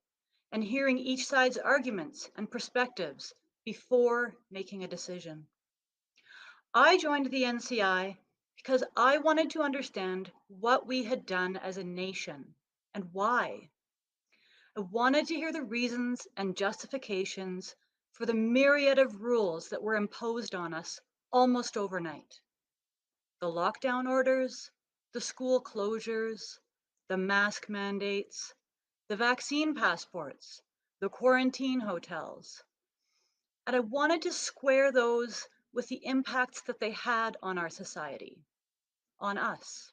and hearing each side's arguments and perspectives before making a decision. I joined the NCI because I wanted to understand what we had done as a nation and why. I wanted to hear the reasons and justifications for the myriad of rules that were imposed on us almost overnight. The lockdown orders, the school closures, the mask mandates, the vaccine passports, the quarantine hotels. And I wanted to square those with the impacts that they had on our society, on us.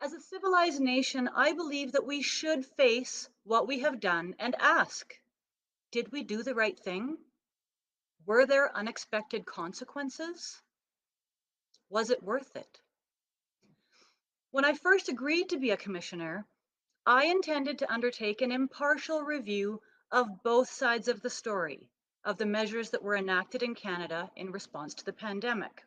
As a civilized nation, I believe that we should face what we have done and ask, did we do the right thing? Were there unexpected consequences? Was it worth it? When I first agreed to be a commissioner, I intended to undertake an impartial review of both sides of the story, of the measures that were enacted in Canada in response to the pandemic.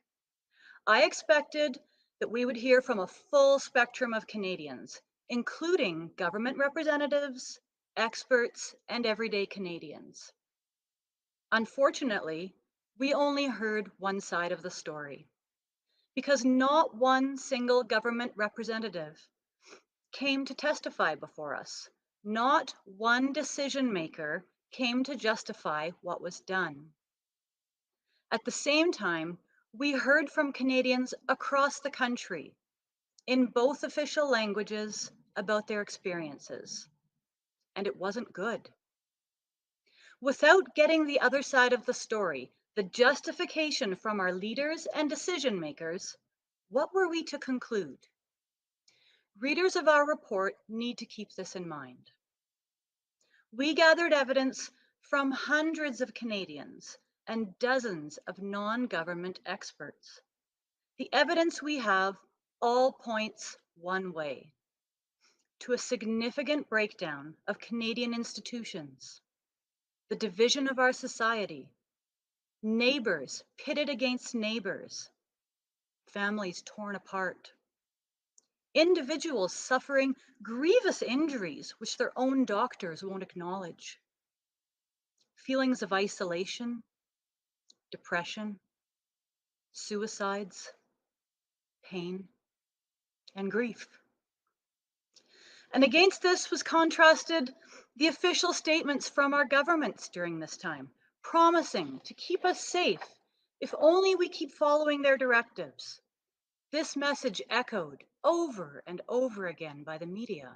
I expected that we would hear from a full spectrum of Canadians, including government representatives, experts, and everyday Canadians. Unfortunately, we only heard one side of the story, because not one single government representative came to testify before us. Not one decision maker came to justify what was done. At the same time, we heard from Canadians across the country in both official languages about their experiences, and it wasn't good. Without getting the other side of the story, the justification from our leaders and decision makers, what were we to conclude? Readers of our report need to keep this in mind. We gathered evidence from hundreds of Canadians and dozens of non-government experts. The evidence we have all points one way, to a significant breakdown of Canadian institutions, the division of our society, neighbors pitted against neighbors, families torn apart, individuals suffering grievous injuries which their own doctors won't acknowledge, feelings of isolation, depression, suicides, pain, and grief. And against this was contrasted the official statements from our governments during this time, promising to keep us safe if only we keep following their directives. This message echoed over and over again by the media.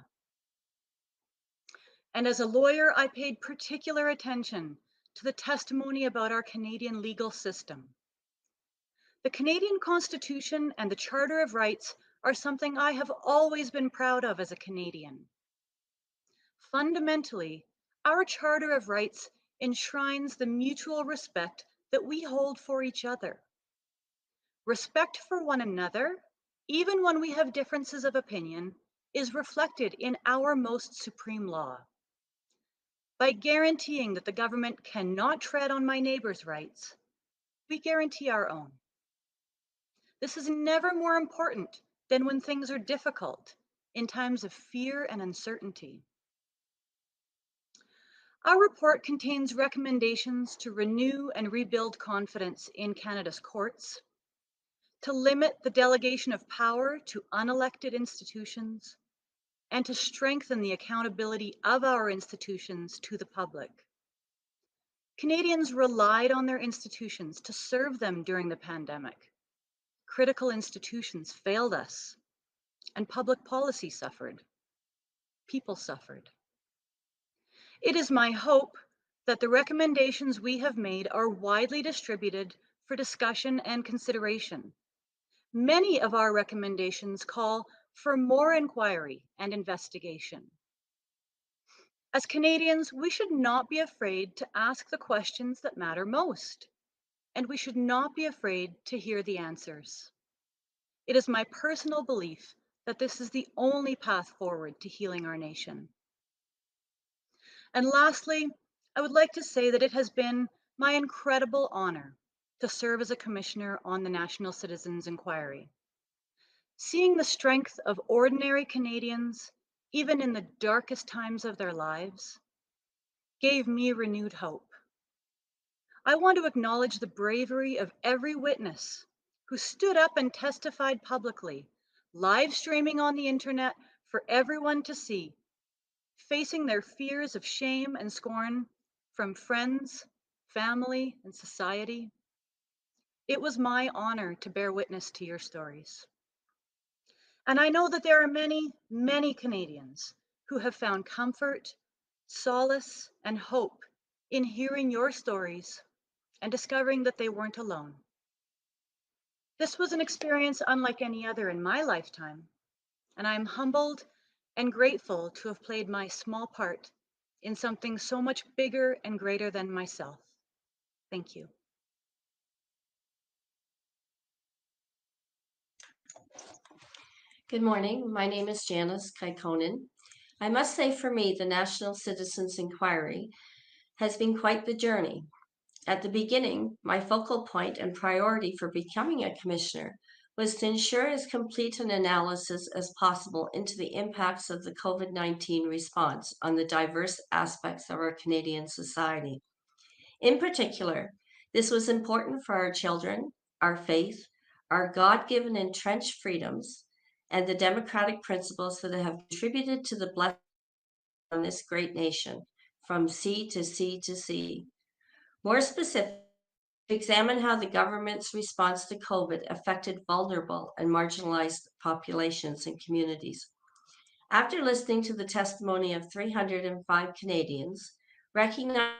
And as a lawyer, I paid particular attention to the testimony about our Canadian legal system. The Canadian Constitution and the Charter of Rights are something I have always been proud of as a Canadian. Fundamentally, our Charter of Rights enshrines the mutual respect that we hold for each other. Respect for one another, even when we have differences of opinion, is reflected in our most supreme law. By guaranteeing that the government cannot tread on my neighbor's rights, we guarantee our own. This is never more important than when things are difficult, in times of fear and uncertainty. Our report contains recommendations to renew and rebuild confidence in Canada's courts, to limit the delegation of power to unelected institutions, and to strengthen the accountability of our institutions to the public. Canadians relied on their institutions to serve them during the pandemic. Critical institutions failed us, and public policy suffered. People suffered. It is my hope that the recommendations we have made are widely distributed for discussion and consideration. Many of our recommendations call for more inquiry and investigation. As Canadians, we should not be afraid to ask the questions that matter most, and we should not be afraid to hear the answers. It is my personal belief that this is the only path forward to healing our nation. And lastly, I would like to say that it has been my incredible honor to serve as a commissioner on the National Citizens Inquiry. Seeing the strength of ordinary Canadians, even in the darkest times of their lives, gave me renewed hope. I want to acknowledge the bravery of every witness who stood up and testified publicly, live streaming on the internet for everyone to see, facing their fears of shame and scorn from friends, family, and society. It was my honor to bear witness to your stories. And I know that there are many, many Canadians who have found comfort, solace, and hope in hearing your stories and discovering that they weren't alone. This was an experience unlike any other in my lifetime, and I am humbled and grateful to have played my small part in something so much bigger and greater than myself. Thank you. Good morning. My name is Janice Kaikonen. I must say, for me, the National Citizens Inquiry has been quite the journey. At the beginning, my focal point and priority for becoming a commissioner was to ensure as complete an analysis as possible into the impacts of the COVID-19 response on the diverse aspects of our Canadian society. In particular, this was important for our children, our faith, our God-given entrenched freedoms, and the democratic principles that have contributed to the blessing on this great nation, from sea to sea to sea. More specific, examine how the government's response to COVID affected vulnerable and marginalized populations and communities. After listening to the testimony of 305 Canadians, recognizing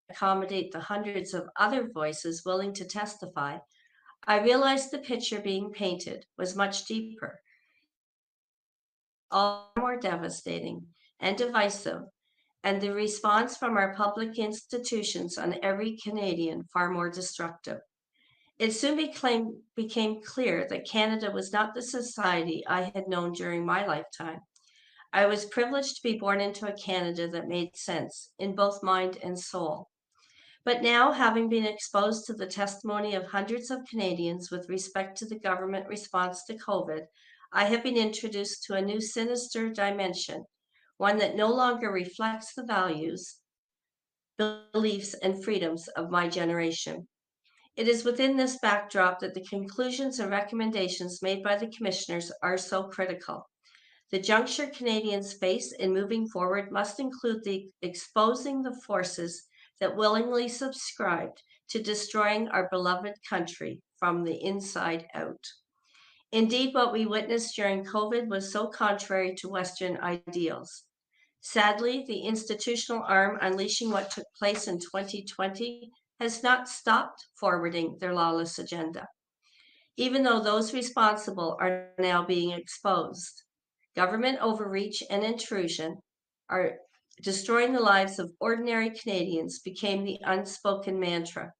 accommodate the hundreds of other voices willing to testify, I realized the picture being painted was much deeper, all more devastating and divisive, and the response from our public institutions on every Canadian far more destructive. It soon became clear that Canada was not the society I had known during my lifetime. I was privileged to be born into a Canada that made sense in both mind and soul. But now, having been exposed to the testimony of hundreds of Canadians with respect to the government response to COVID, I have been introduced to a new sinister dimension, one that no longer reflects the values, beliefs, and freedoms of my generation. It is within this backdrop that the conclusions and recommendations made by the commissioners are so critical. The juncture Canadians face in moving forward must include the exposing the forces that willingly subscribed to destroying our beloved country from the inside out. Indeed, what we witnessed during COVID was so contrary to Western ideals. Sadly, the institutional arm unleashing what took place in 2020 has not stopped forwarding their lawless agenda, even though those responsible are now being exposed. Government overreach and intrusion are destroying the lives of ordinary Canadians became the unspoken mantra.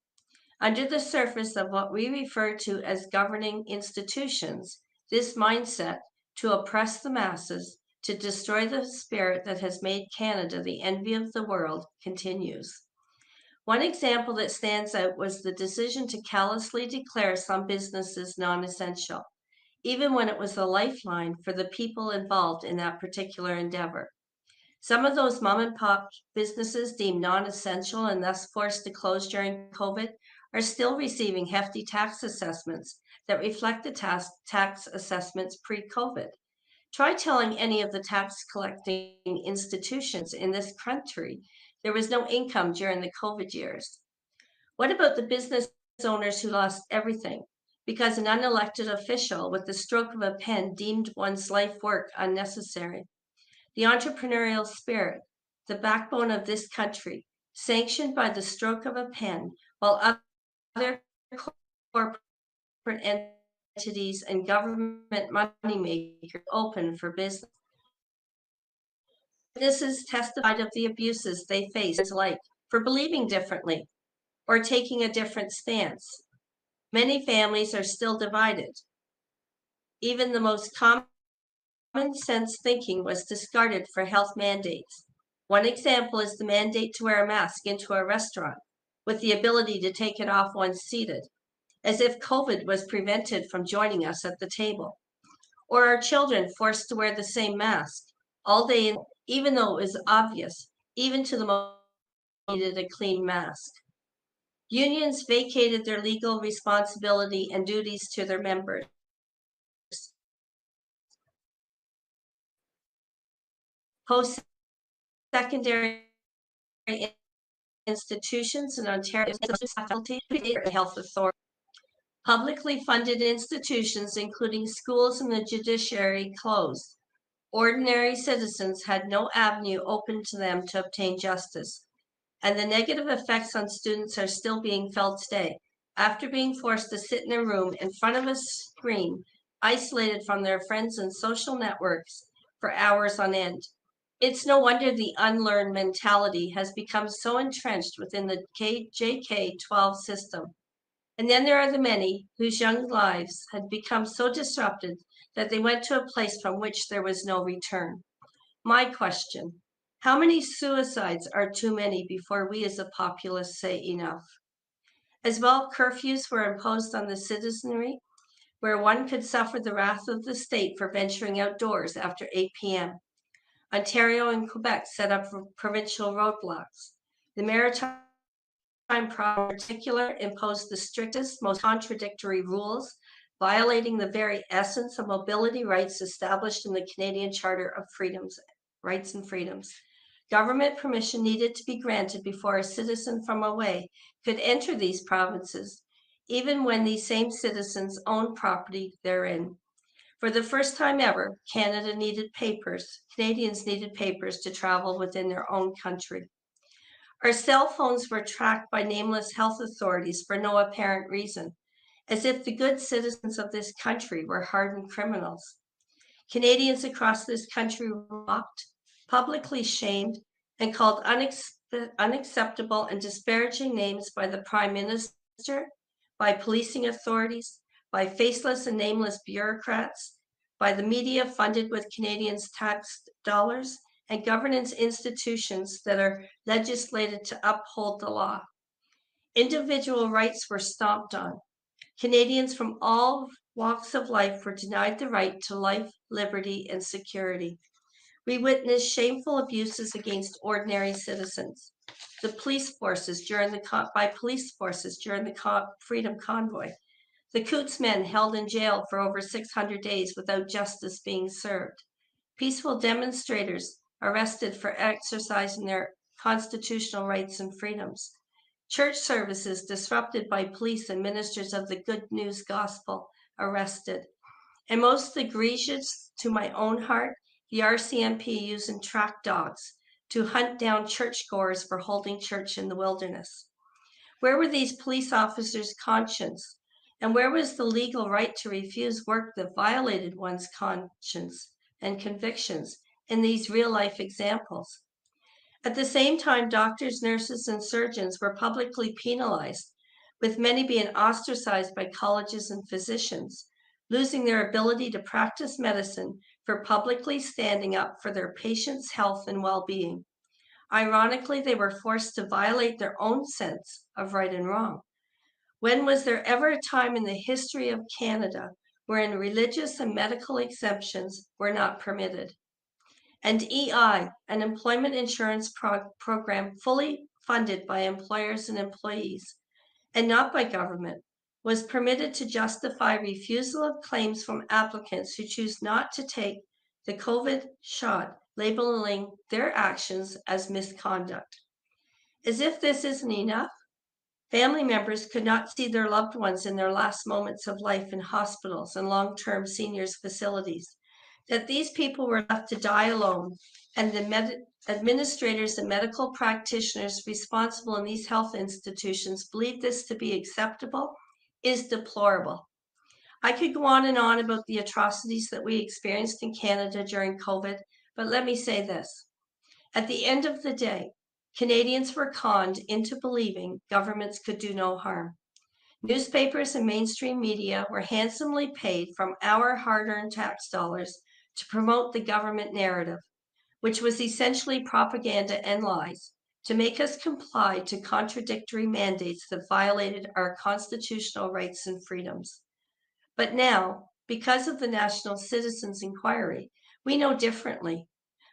Under the surface of what we refer to as governing institutions, this mindset to oppress the masses, to destroy the spirit that has made Canada the envy of the world continues. One example that stands out was the decision to callously declare some businesses non-essential, even when it was a lifeline for the people involved in that particular endeavor. Some of those mom and pop businesses deemed non-essential and thus forced to close during COVID are still receiving hefty tax assessments that reflect the tax assessments pre-COVID. Try telling any of the tax collecting institutions in this country there was no income during the COVID years. What about the business owners who lost everything because an unelected official with the stroke of a pen deemed one's life work unnecessary? The entrepreneurial spirit, the backbone of this country, sanctioned by the stroke of a pen, while other corporate entities and government moneymakers open for business. Witnesses testified of the abuses they faced alike for believing differently or taking a different stance. Many families are still divided. Even the most common sense thinking was discarded for health mandates. One example is the mandate to wear a mask into a restaurant with the ability to take it off once seated, as if COVID was prevented from joining us at the table. Or our children forced to wear the same mask all day, even though it was obvious, even to the most needed a clean mask. Unions vacated their legal responsibility and duties to their members. Post-secondary institutions in Ontario faculty health authority. Publicly funded institutions, including schools and the judiciary, closed. Ordinary citizens had no avenue open to them to obtain justice. And the negative effects on students are still being felt today, after being forced to sit in a room in front of a screen, isolated from their friends and social networks for hours on end. It's no wonder the unlearned mentality has become so entrenched within the JK-12 system. And then there are the many whose young lives had become so disrupted that they went to a place from which there was no return. My question: how many suicides are too many before we as a populace say enough? As well, curfews were imposed on the citizenry, where one could suffer the wrath of the state for venturing outdoors after 8 p.m. Ontario and Quebec set up provincial roadblocks. The Maritime Province in particular imposed the strictest, most contradictory rules, violating the very essence of mobility rights established in the Canadian Charter of Rights and Freedoms. Government permission needed to be granted before a citizen from away could enter these provinces, even when these same citizens owned property therein. For the first time ever, Canadians needed papers to travel within their own country. Our cell phones were tracked by nameless health authorities for no apparent reason, as if the good citizens of this country were hardened criminals. Canadians across this country were mocked, publicly shamed, and called unacceptable and disparaging names by the Prime Minister, by policing authorities, by faceless and nameless bureaucrats, by the media funded with Canadians' tax dollars, and governance institutions that are legislated to uphold the law. Individual rights were stomped on. Canadians from all walks of life were denied the right to life, liberty, and security. We witnessed shameful abuses against ordinary citizens. By police forces during the Freedom Convoy. The Coots men held in jail for over 600 days without justice being served. Peaceful demonstrators arrested for exercising their constitutional rights and freedoms. Church services disrupted by police and ministers of the good news gospel arrested. And most egregious to my own heart, the RCMP using track dogs to hunt down churchgoers for holding church in the wilderness. Where were these police officers' conscience? And where was the legal right to refuse work that violated one's conscience and convictions in these real-life examples? At the same time, doctors, nurses, and surgeons were publicly penalized, with many being ostracized by colleges and physicians, losing their ability to practice medicine for publicly standing up for their patients' health and well-being. Ironically, they were forced to violate their own sense of right and wrong. When was there ever a time in the history of Canada wherein religious and medical exemptions were not permitted? And EI, an employment insurance program fully funded by employers and employees, and not by government, was permitted to justify refusal of claims from applicants who choose not to take the COVID shot, labeling their actions as misconduct. As if this isn't enough, family members could not see their loved ones in their last moments of life in hospitals and long-term seniors facilities, that these people were left to die alone, and the administrators and medical practitioners responsible in these health institutions believe this to be acceptable is deplorable. I could go on and on about the atrocities that we experienced in Canada during COVID, but let me say this. At the end of the day, Canadians were conned into believing governments could do no harm. Newspapers and mainstream media were handsomely paid from our hard-earned tax dollars to promote the government narrative, which was essentially propaganda and lies, to make us comply to contradictory mandates that violated our constitutional rights and freedoms. But now, because of the National Citizens Inquiry, we know differently.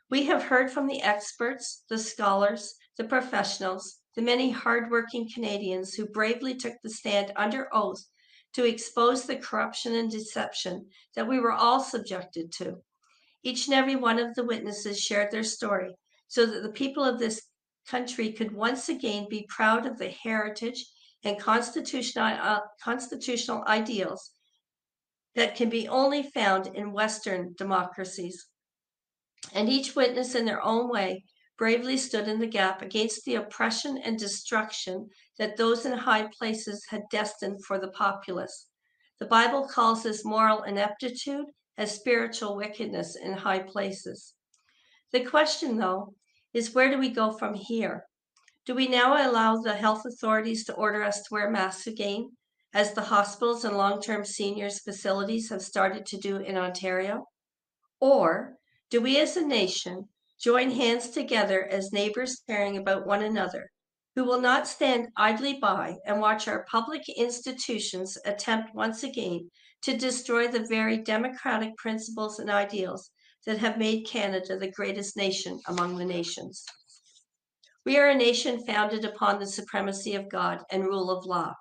We have heard from the experts, the scholars, the professionals, the many hardworking Canadians who bravely took the stand under oath to expose the corruption and deception that we were all subjected to. Each and every one of the witnesses shared their story so that the people of this country could once again be proud of the heritage and constitutional ideals that can be only found in Western democracies. And each witness in their own way bravely stood in the gap against the oppression and destruction that those in high places had destined for the populace. The Bible calls this moral ineptitude as spiritual wickedness in high places. The question, though, is where do we go from here? Do we now allow the health authorities to order us to wear masks again, as the hospitals and long-term seniors facilities have started to do in Ontario? Or do we as a nation join hands together as neighbors caring about one another, who will not stand idly by and watch our public institutions attempt once again to destroy the very democratic principles and ideals that have made Canada the greatest nation among the nations? We are a nation founded upon the supremacy of God and rule of law.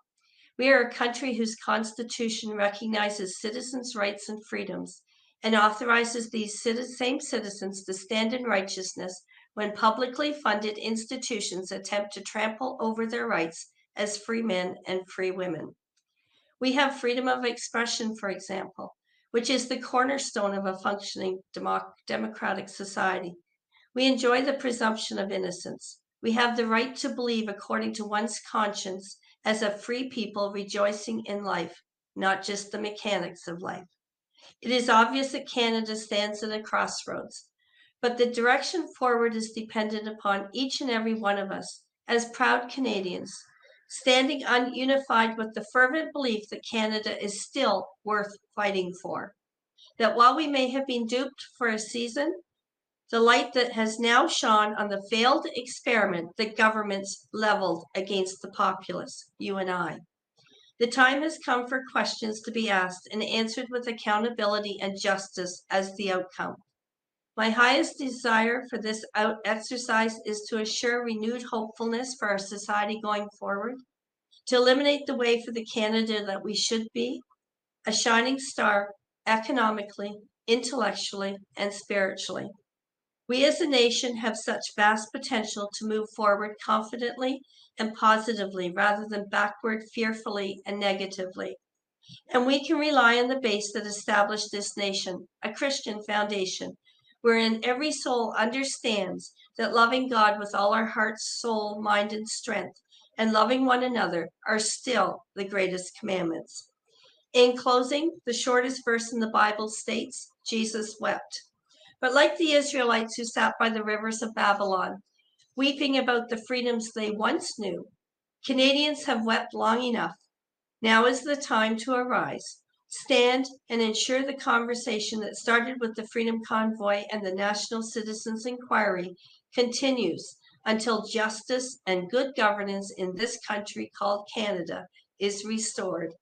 We are a country whose constitution recognizes citizens' rights and freedoms and authorizes these same citizens to stand in righteousness when publicly funded institutions attempt to trample over their rights as free men and free women. We have freedom of expression, for example, which is the cornerstone of a functioning democratic society. We enjoy the presumption of innocence. We have the right to believe according to one's conscience as a free people rejoicing in life, not just the mechanics of life. It is obvious that Canada stands at a crossroads, but the direction forward is dependent upon each and every one of us as proud Canadians, standing unified with the fervent belief that Canada is still worth fighting for. That while we may have been duped for a season, the light that has now shone on the failed experiment that governments leveled against the populace, you and I. The time has come for questions to be asked and answered with accountability and justice as the outcome. My highest desire for this exercise is to assure renewed hopefulness for our society going forward, to illuminate the way for the Canada that we should be, a shining star economically, intellectually, and spiritually. We as a nation have such vast potential to move forward confidently and positively rather than backward fearfully and negatively. And we can rely on the base that established this nation, a Christian foundation, wherein every soul understands that loving God with all our heart, soul, mind, and strength, and loving one another are still the greatest commandments. In closing, the shortest verse in the Bible states, Jesus wept. But like the Israelites who sat by the rivers of Babylon, weeping about the freedoms they once knew, Canadians have wept long enough. Now is the time to arise, stand, and ensure the conversation that started with the Freedom Convoy and the National Citizens Inquiry continues until justice and good governance in this country called Canada is restored.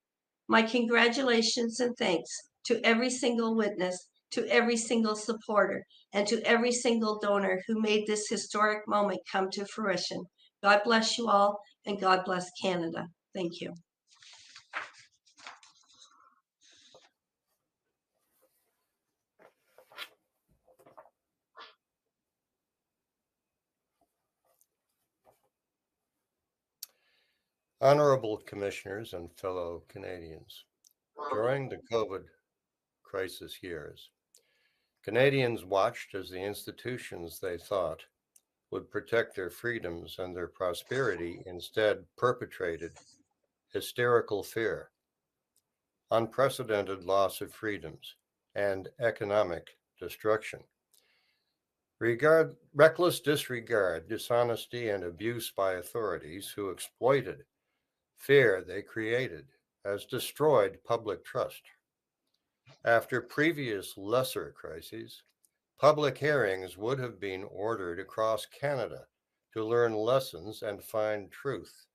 My congratulations and thanks to every single witness, to every single supporter, and to every single donor who made this historic moment come to fruition. God bless you all, and God bless Canada. Thank you. Honorable Commissioners and fellow Canadians, during the COVID crisis years, Canadians watched as the institutions they thought would protect their freedoms and their prosperity instead perpetrated hysterical fear, unprecedented loss of freedoms, and economic destruction. Reckless disregard, dishonesty, and abuse by authorities who exploited fear they created has destroyed public trust. After previous lesser crises, public hearings would have been ordered across Canada to learn lessons and find truth.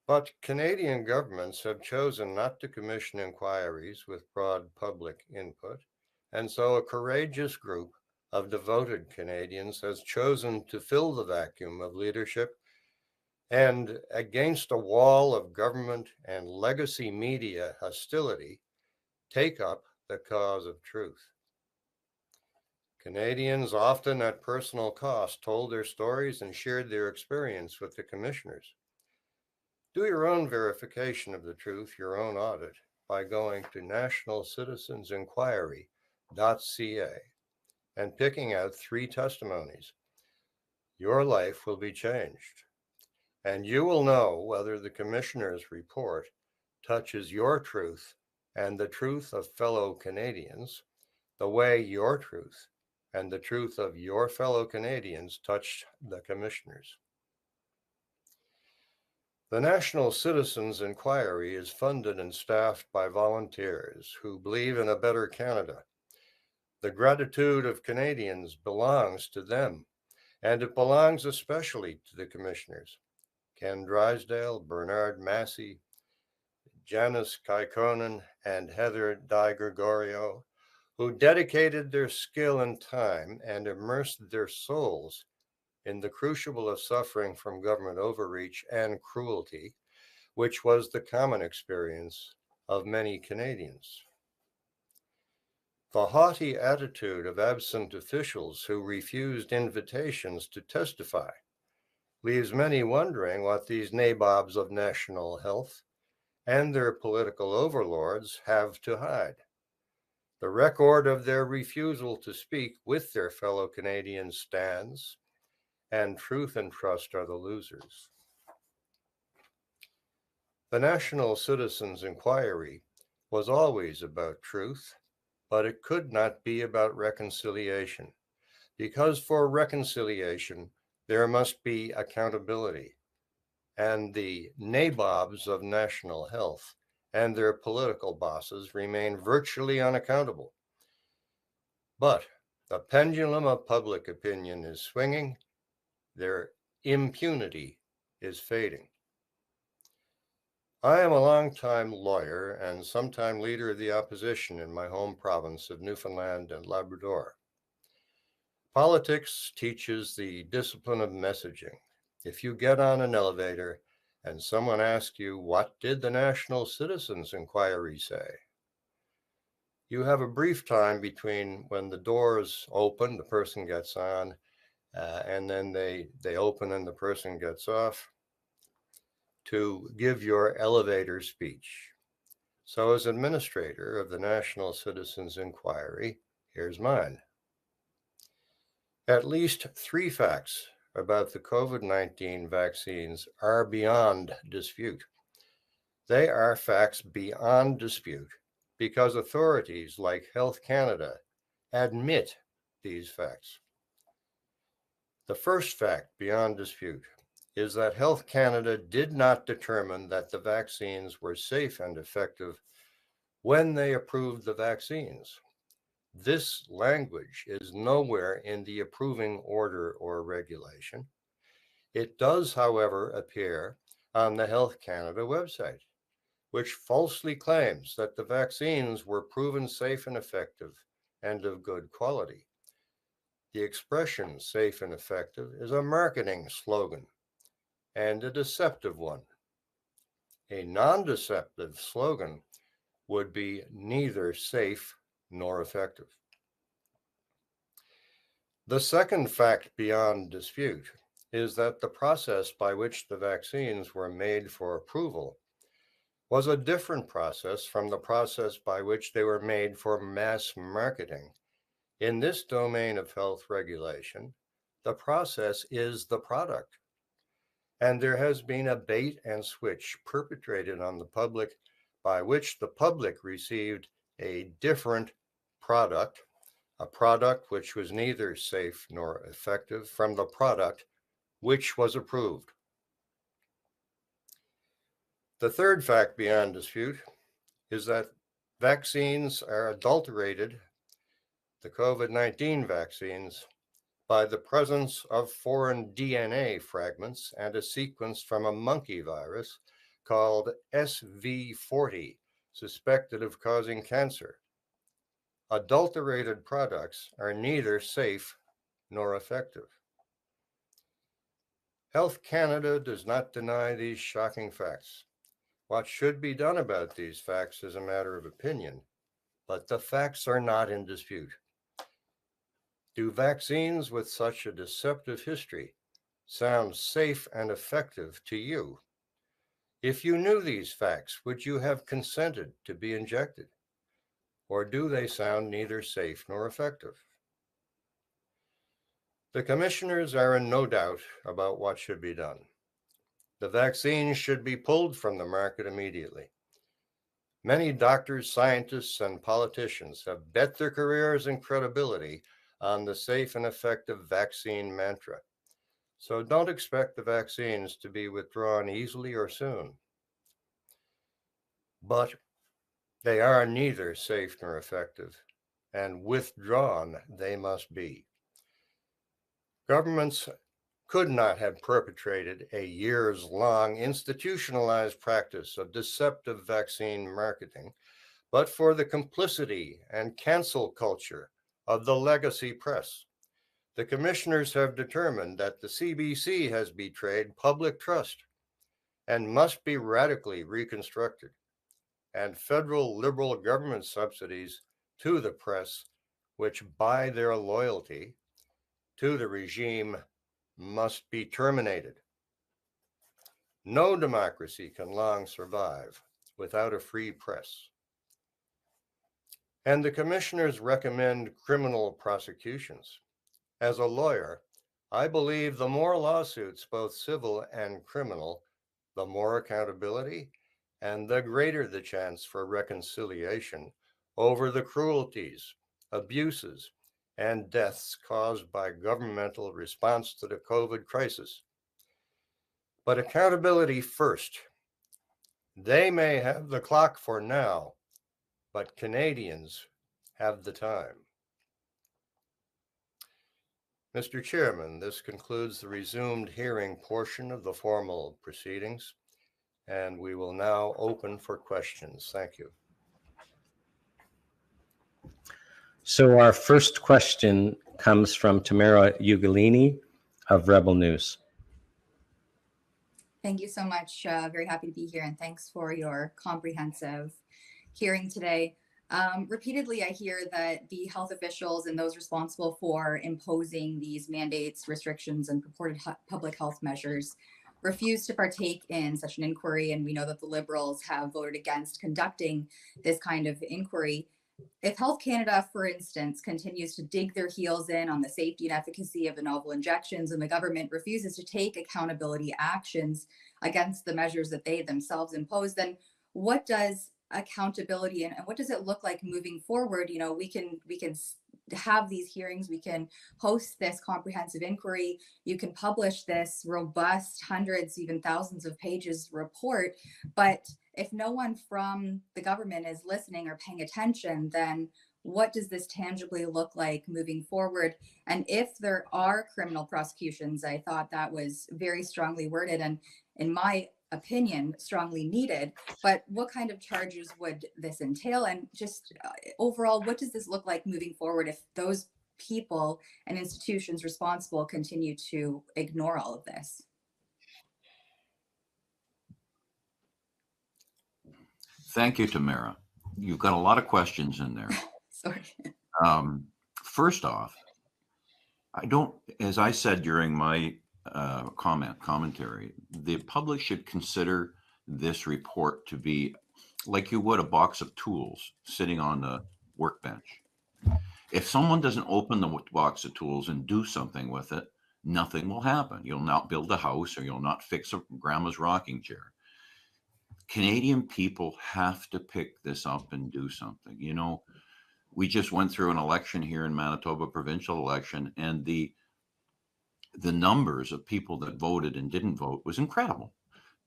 But Canadian governments have chosen not to commission inquiries with broad public input, and so a courageous group of devoted Canadians has chosen to fill the vacuum of leadership and, against a wall of government and legacy media hostility, take up the cause of truth. Canadians, often at personal cost, told their stories and shared their experience with the commissioners. Do your own verification of the truth, your own audit, by going to nationalcitizensinquiry.ca and picking out 3 testimonies. Your life will be changed, and you will know whether the commissioner's report touches your truth and the truth of fellow Canadians the way your truth and the truth of your fellow Canadians touched the commissioners. The National Citizens Inquiry is funded and staffed by volunteers who believe in a better Canada. The gratitude of Canadians belongs to them, and it belongs especially to the commissioners, Ken Drysdale, Bernard Massey, Janice Kaikonen, and Heather Di Gregorio, who dedicated their skill and time and immersed their souls in the crucible of suffering from government overreach and cruelty, which was the common experience of many Canadians. The haughty attitude of absent officials who refused invitations to testify leaves many wondering what these nabobs of national health and their political overlords have to hide. The record of their refusal to speak with their fellow Canadians stands, and truth and trust are the losers. The National Citizens Inquiry was always about truth, but it could not be about reconciliation, because for reconciliation, there must be accountability, and the nabobs of national health and their political bosses remain virtually unaccountable. But the pendulum of public opinion is swinging, their impunity is fading. I am a longtime lawyer and sometime leader of the opposition in my home province of Newfoundland and Labrador. Politics teaches the discipline of messaging. If you get on an elevator and someone asks you, what did the National Citizens Inquiry say? You have a brief time between when the doors open, the person gets on, and then they open and the person gets off, to give your elevator speech. So as administrator of the National Citizens Inquiry, here's mine. At least 3 facts about the COVID-19 vaccines are beyond dispute. They are facts beyond dispute because authorities like Health Canada admit these facts. The first fact beyond dispute is that Health Canada did not determine that the vaccines were safe and effective when they approved the vaccines. This language is nowhere in the approving order or regulation. It does, however, appear on the Health Canada website, which falsely claims that the vaccines were proven safe and effective and of good quality. The expression safe and effective is a marketing slogan and a deceptive one A non-deceptive slogan would be neither safe nor effective. The second fact beyond dispute is that the process by which the vaccines were made for approval was a different process from the process by which they were made for mass marketing. In this domain of health regulation, the process is the product. And there has been a bait and switch perpetrated on the public by which the public received a different product, a product which was neither safe nor effective from the product which was approved. The third fact beyond dispute is that vaccines are adulterated, the COVID-19 vaccines, by the presence of foreign DNA fragments and a sequence from a monkey virus called SV40, suspected of causing cancer. Adulterated products are neither safe nor effective. Health Canada does not deny these shocking facts. What should be done about these facts is a matter of opinion, but the facts are not in dispute. Do vaccines with such a deceptive history sound safe and effective to you? If you knew these facts, would you have consented to be injected? Or do they sound neither safe nor effective? The commissioners are in no doubt about what should be done. The vaccines should be pulled from the market immediately. Many doctors, scientists, and politicians have bet their careers and credibility on the safe and effective vaccine mantra. So don't expect the vaccines to be withdrawn easily or soon. But they are neither safe nor effective, and withdrawn they must be. Governments could not have perpetrated a years-long institutionalized practice of deceptive vaccine marketing, but for the complicity and cancel culture of the legacy press. The commissioners have determined that the CBC has betrayed public trust and must be radically reconstructed, and federal liberal government subsidies to the press, which buy their loyalty to the regime, must be terminated. No democracy can long survive without a free press. And the commissioners recommend criminal prosecutions. As a lawyer, I believe the more lawsuits, both civil and criminal, the more accountability and the greater the chance for reconciliation over the cruelties, abuses, and deaths caused by governmental response to the COVID crisis. But accountability first. They may have the clock for now, but Canadians have the time. Mr. Chairman, this concludes the resumed hearing portion of the formal proceedings, and we will now open for questions. Thank you. So our first question comes from Tamara Ugolini of Rebel News. Thank you so much. Very happy to be here, and thanks for your comprehensive hearing today. Repeatedly, I hear that the health officials and those responsible for imposing these mandates, restrictions, and purported public health measures refuse to partake in such an inquiry, and we know that the Liberals have voted against conducting this kind of inquiry. If Health Canada, for instance, continues to dig their heels in on the safety and efficacy of the novel injections, and the government refuses to take accountability actions against the measures that they themselves impose, then what does accountability and what does it look like moving forward? You know, we can have these hearings, we can host this comprehensive inquiry, you can publish this robust hundreds, even thousands of pages report, but if no one from the government is listening or paying attention, then what does this tangibly look like moving forward? And if there are criminal prosecutions, I thought that was very strongly worded and, in my opinion, strongly needed. But what kind of charges would this entail? And just overall, what does this look like moving forward if those people and institutions responsible continue to ignore all of this? Thank you, Tamara. You've got a lot of questions in there. Sorry. First off, as I said during my commentary, the public should consider this report to be like you would a box of tools sitting on the workbench. If someone doesn't open the box of tools and do something with it, nothing will happen. You'll not build a house, or you'll not fix a grandma's rocking chair. Canadian people have to pick this up and do something. You know, we just went through an election here in Manitoba, provincial election, and the numbers of people that voted and didn't vote was incredible.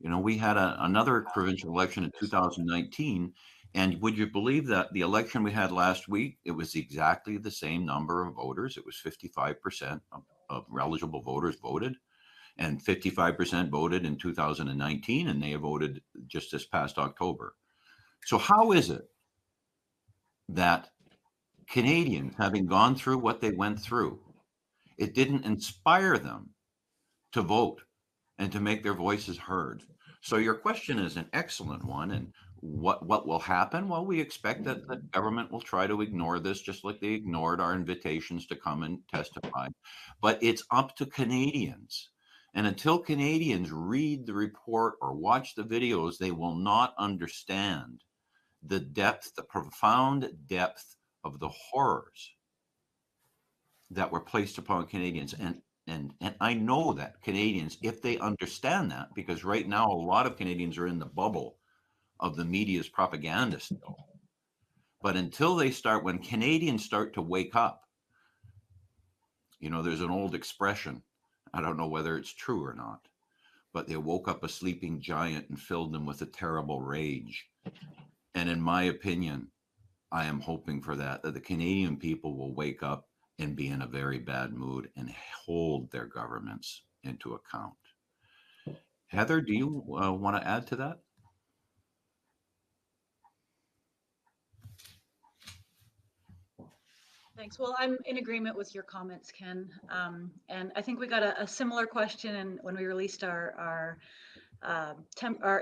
You know, we had another provincial election in 2019, and would you believe that the election we had last week, it was exactly the same number of voters. It was 55% of eligible voters voted, and 55% voted in 2019, and they voted just this past October. So how is it that Canadians, having gone through what they went through, it didn't inspire them to vote and to make their voices heard? So your question is an excellent one. And what will happen? Well, we expect that the government will try to ignore this, just like they ignored our invitations to come and testify. But it's up to Canadians. And until Canadians read the report or watch the videos, they will not understand the depth, the profound depth of the horrors that were placed upon Canadians. And I know that Canadians, if they understand that, because right now a lot of Canadians are in the bubble of the media's propaganda still. But until they start, when Canadians start to wake up, you know, there's an old expression, I don't know whether it's true or not, but they woke up a sleeping giant and filled them with a terrible rage. And in my opinion, I am hoping for that the Canadian people will wake up and be in a very bad mood and hold their governments into account. Heather, do you want to add to that? Thanks. Well, I'm in agreement with your comments, Ken. And I think we got a similar question when we released our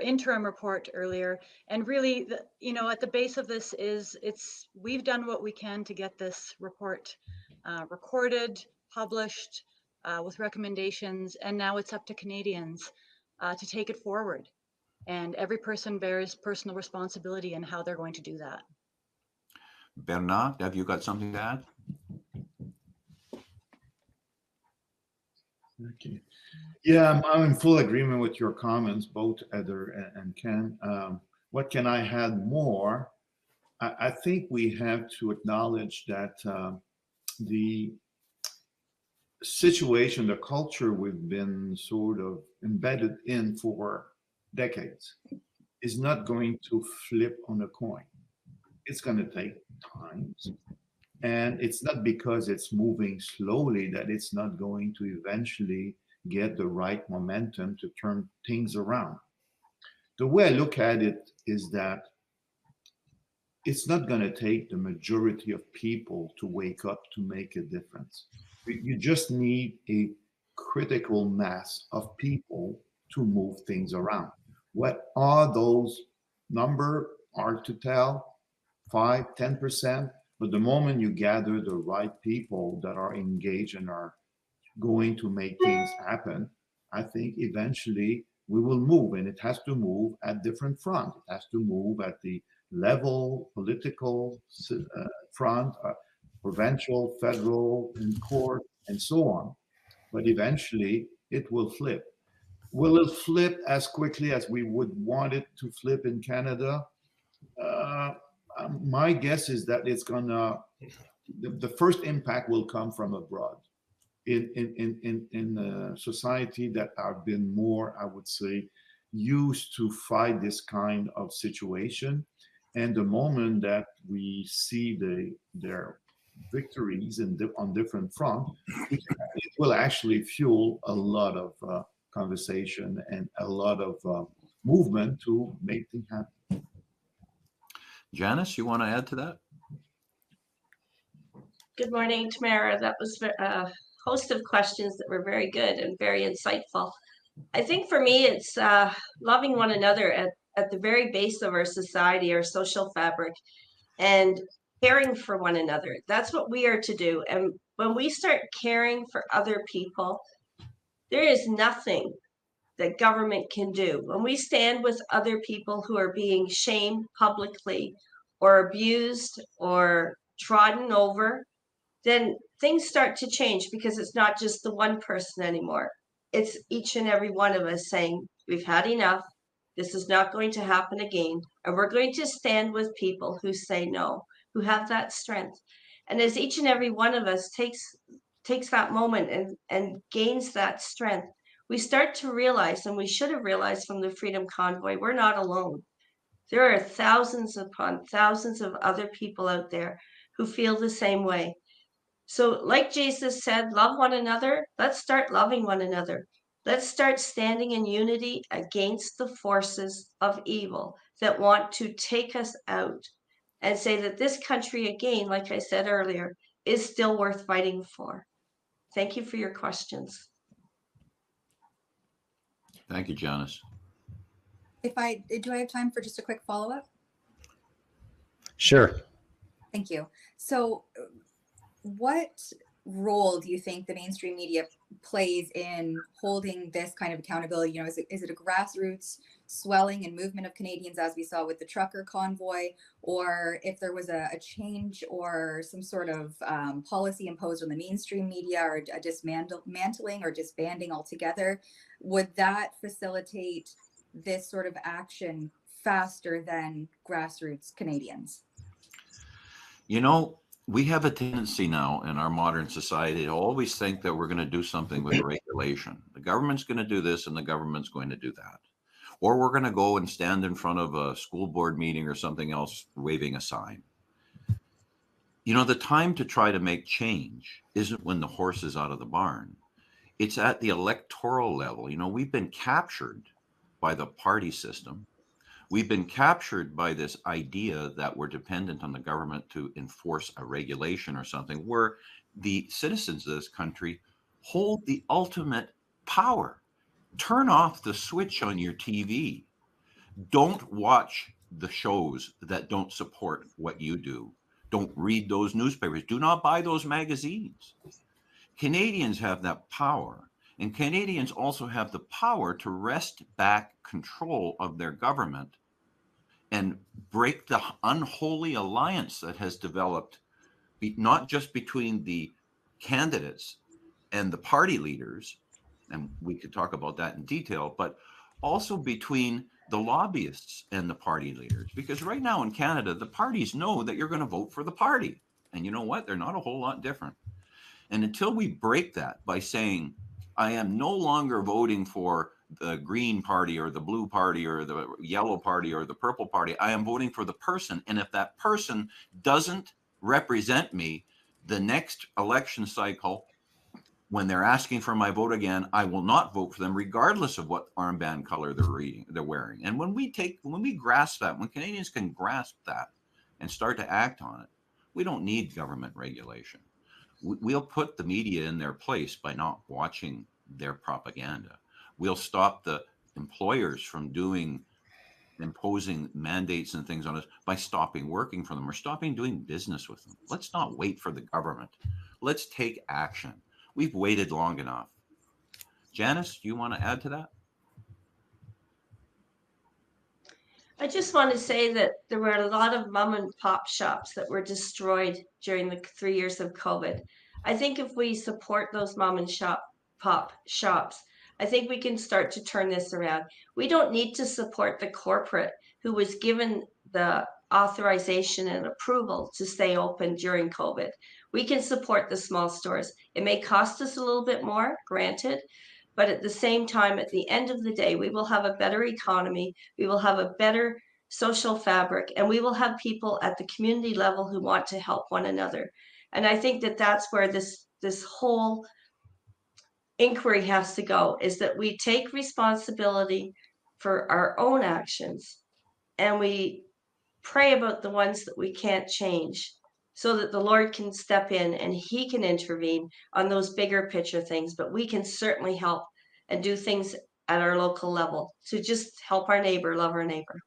interim report earlier. And really, you know, at the base of this is we've done what we can to get this report recorded, published with recommendations, and now it's up to Canadians to take it forward. And every person bears personal responsibility in how they're going to do that. Bernard, have you got something to add? Okay. Yeah, I'm in full agreement with your comments, both Heather and Ken. What can I add more? I think we have to acknowledge that the situation, the culture we've been sort of embedded in for decades is not going to flip on a coin. It's going to take time. And it's not because it's moving slowly that it's not going to eventually get the right momentum to turn things around. The way I look at it is that it's not going to take the majority of people to wake up to make a difference. You just need a critical mass of people to move things around. What are those numbers? Hard to tell, 5, 10%. But the moment you gather the right people that are engaged and are going to make things happen, I think eventually we will move, and it has to move at different fronts. It has to move at the level, political front, provincial, federal, and court, and so on. But eventually it will flip. Will it flip as quickly as we would want it to flip in Canada? My guess is that it's gonna, the first impact will come from abroad in a society that have been more, I would say, used to fight this kind of situation. And the moment that we see their victories on different fronts, it will actually fuel a lot of conversation and a lot of movement to make things happen. Janice, you want to add to that? Good morning, Tamara. That was a host of questions that were very good and very insightful. I think for me, it's loving one another at the very base of our society, our social fabric, and caring for one another. That's what we are to do. And when we start caring for other people, there is nothing that government can do. When we stand with other people who are being shamed publicly or abused or trodden over, then things start to change, because it's not just the one person anymore. It's each and every one of us saying, we've had enough. This is not going to happen again. And we're going to stand with people who say no, who have that strength. And as each and every one of us takes that moment and gains that strength, we start to realize, and we should have realized from the Freedom Convoy, we're not alone. There are thousands upon thousands of other people out there who feel the same way. So, like Jesus said, love one another. Let's start loving one another. Let's start standing in unity against the forces of evil that want to take us out, and say that this country, again, like I said earlier, is still worth fighting for. Thank you for your questions. Thank you, Janice. Do I have time for just a quick follow-up? Sure. Thank you. So what role do you think the mainstream media plays in holding this kind of accountability? You know, is it a grassroots swelling and movement of Canadians, as we saw with the trucker convoy, or if there was a change or some sort of policy imposed on the mainstream media, or a dismantling or disbanding altogether, would that facilitate this sort of action faster than grassroots Canadians? You know, we have a tendency now in our modern society to always think that we're going to do something with regulation. The government's going to do this and the government's going to do that. Or we're going to go and stand in front of a school board meeting or something else waving a sign. You know, the time to try to make change isn't when the horse is out of the barn. It's at the electoral level. You know, we've been captured by the party system. We've been captured by this idea that we're dependent on the government to enforce a regulation or something, where the citizens of this country hold the ultimate power. Turn off the switch on your TV. Don't watch the shows that don't support what you do. Don't read those newspapers. Do not buy those magazines. Canadians have that power. And Canadians also have the power to wrest back control of their government and break the unholy alliance that has developed, not just between the candidates and the party leaders, and we could talk about that in detail, but also between the lobbyists and the party leaders. Because right now in Canada, the parties know that you're going to vote for the party. And you know what? They're not a whole lot different. And until we break that by saying, I am no longer voting for the Green Party or the Blue Party or the Yellow Party or the Purple Party, I am voting for the person. And if that person doesn't represent me the next election cycle, when they're asking for my vote again, I will not vote for them, regardless of what armband color they're wearing. And when we grasp that, when Canadians can grasp that and start to act on it, we don't need government regulation. We'll put the media in their place by not watching their propaganda. We'll stop the employers from imposing mandates and things on us by stopping working for them or stopping doing business with them. Let's not wait for the government. Let's take action. We've waited long enough. Janice, do you want to add to that? I just want to say that there were a lot of mom and pop shops that were destroyed during the 3 years of COVID. I think if we support those mom and pop shops, I think we can start to turn this around. We don't need to support the corporate who was given the authorization and approval to stay open during COVID. We can support the small stores. It may cost us a little bit more, granted, but at the same time, at the end of the day, we will have a better economy, we will have a better social fabric, and we will have people at the community level who want to help one another. And I think that that's where this whole inquiry has to go, is that we take responsibility for our own actions and we pray about the ones that we can't change, so that the Lord can step in and he can intervene on those bigger picture things. But we can certainly help and do things at our local level to just help our neighbor love our neighbor.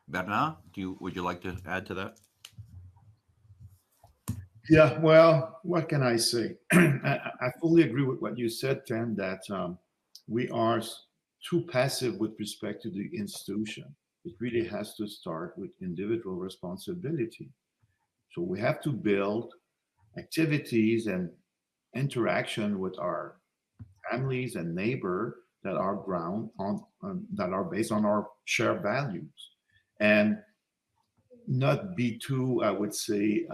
Bernard, would you like to add to that? Yeah, well, what can I say? I fully agree with what you said, Ken, that we are too passive with respect to the institution. It really has to start with individual responsibility. So we have to build activities and interaction with our families and neighbor that are ground on that are based on our shared values, and not be too, I would say,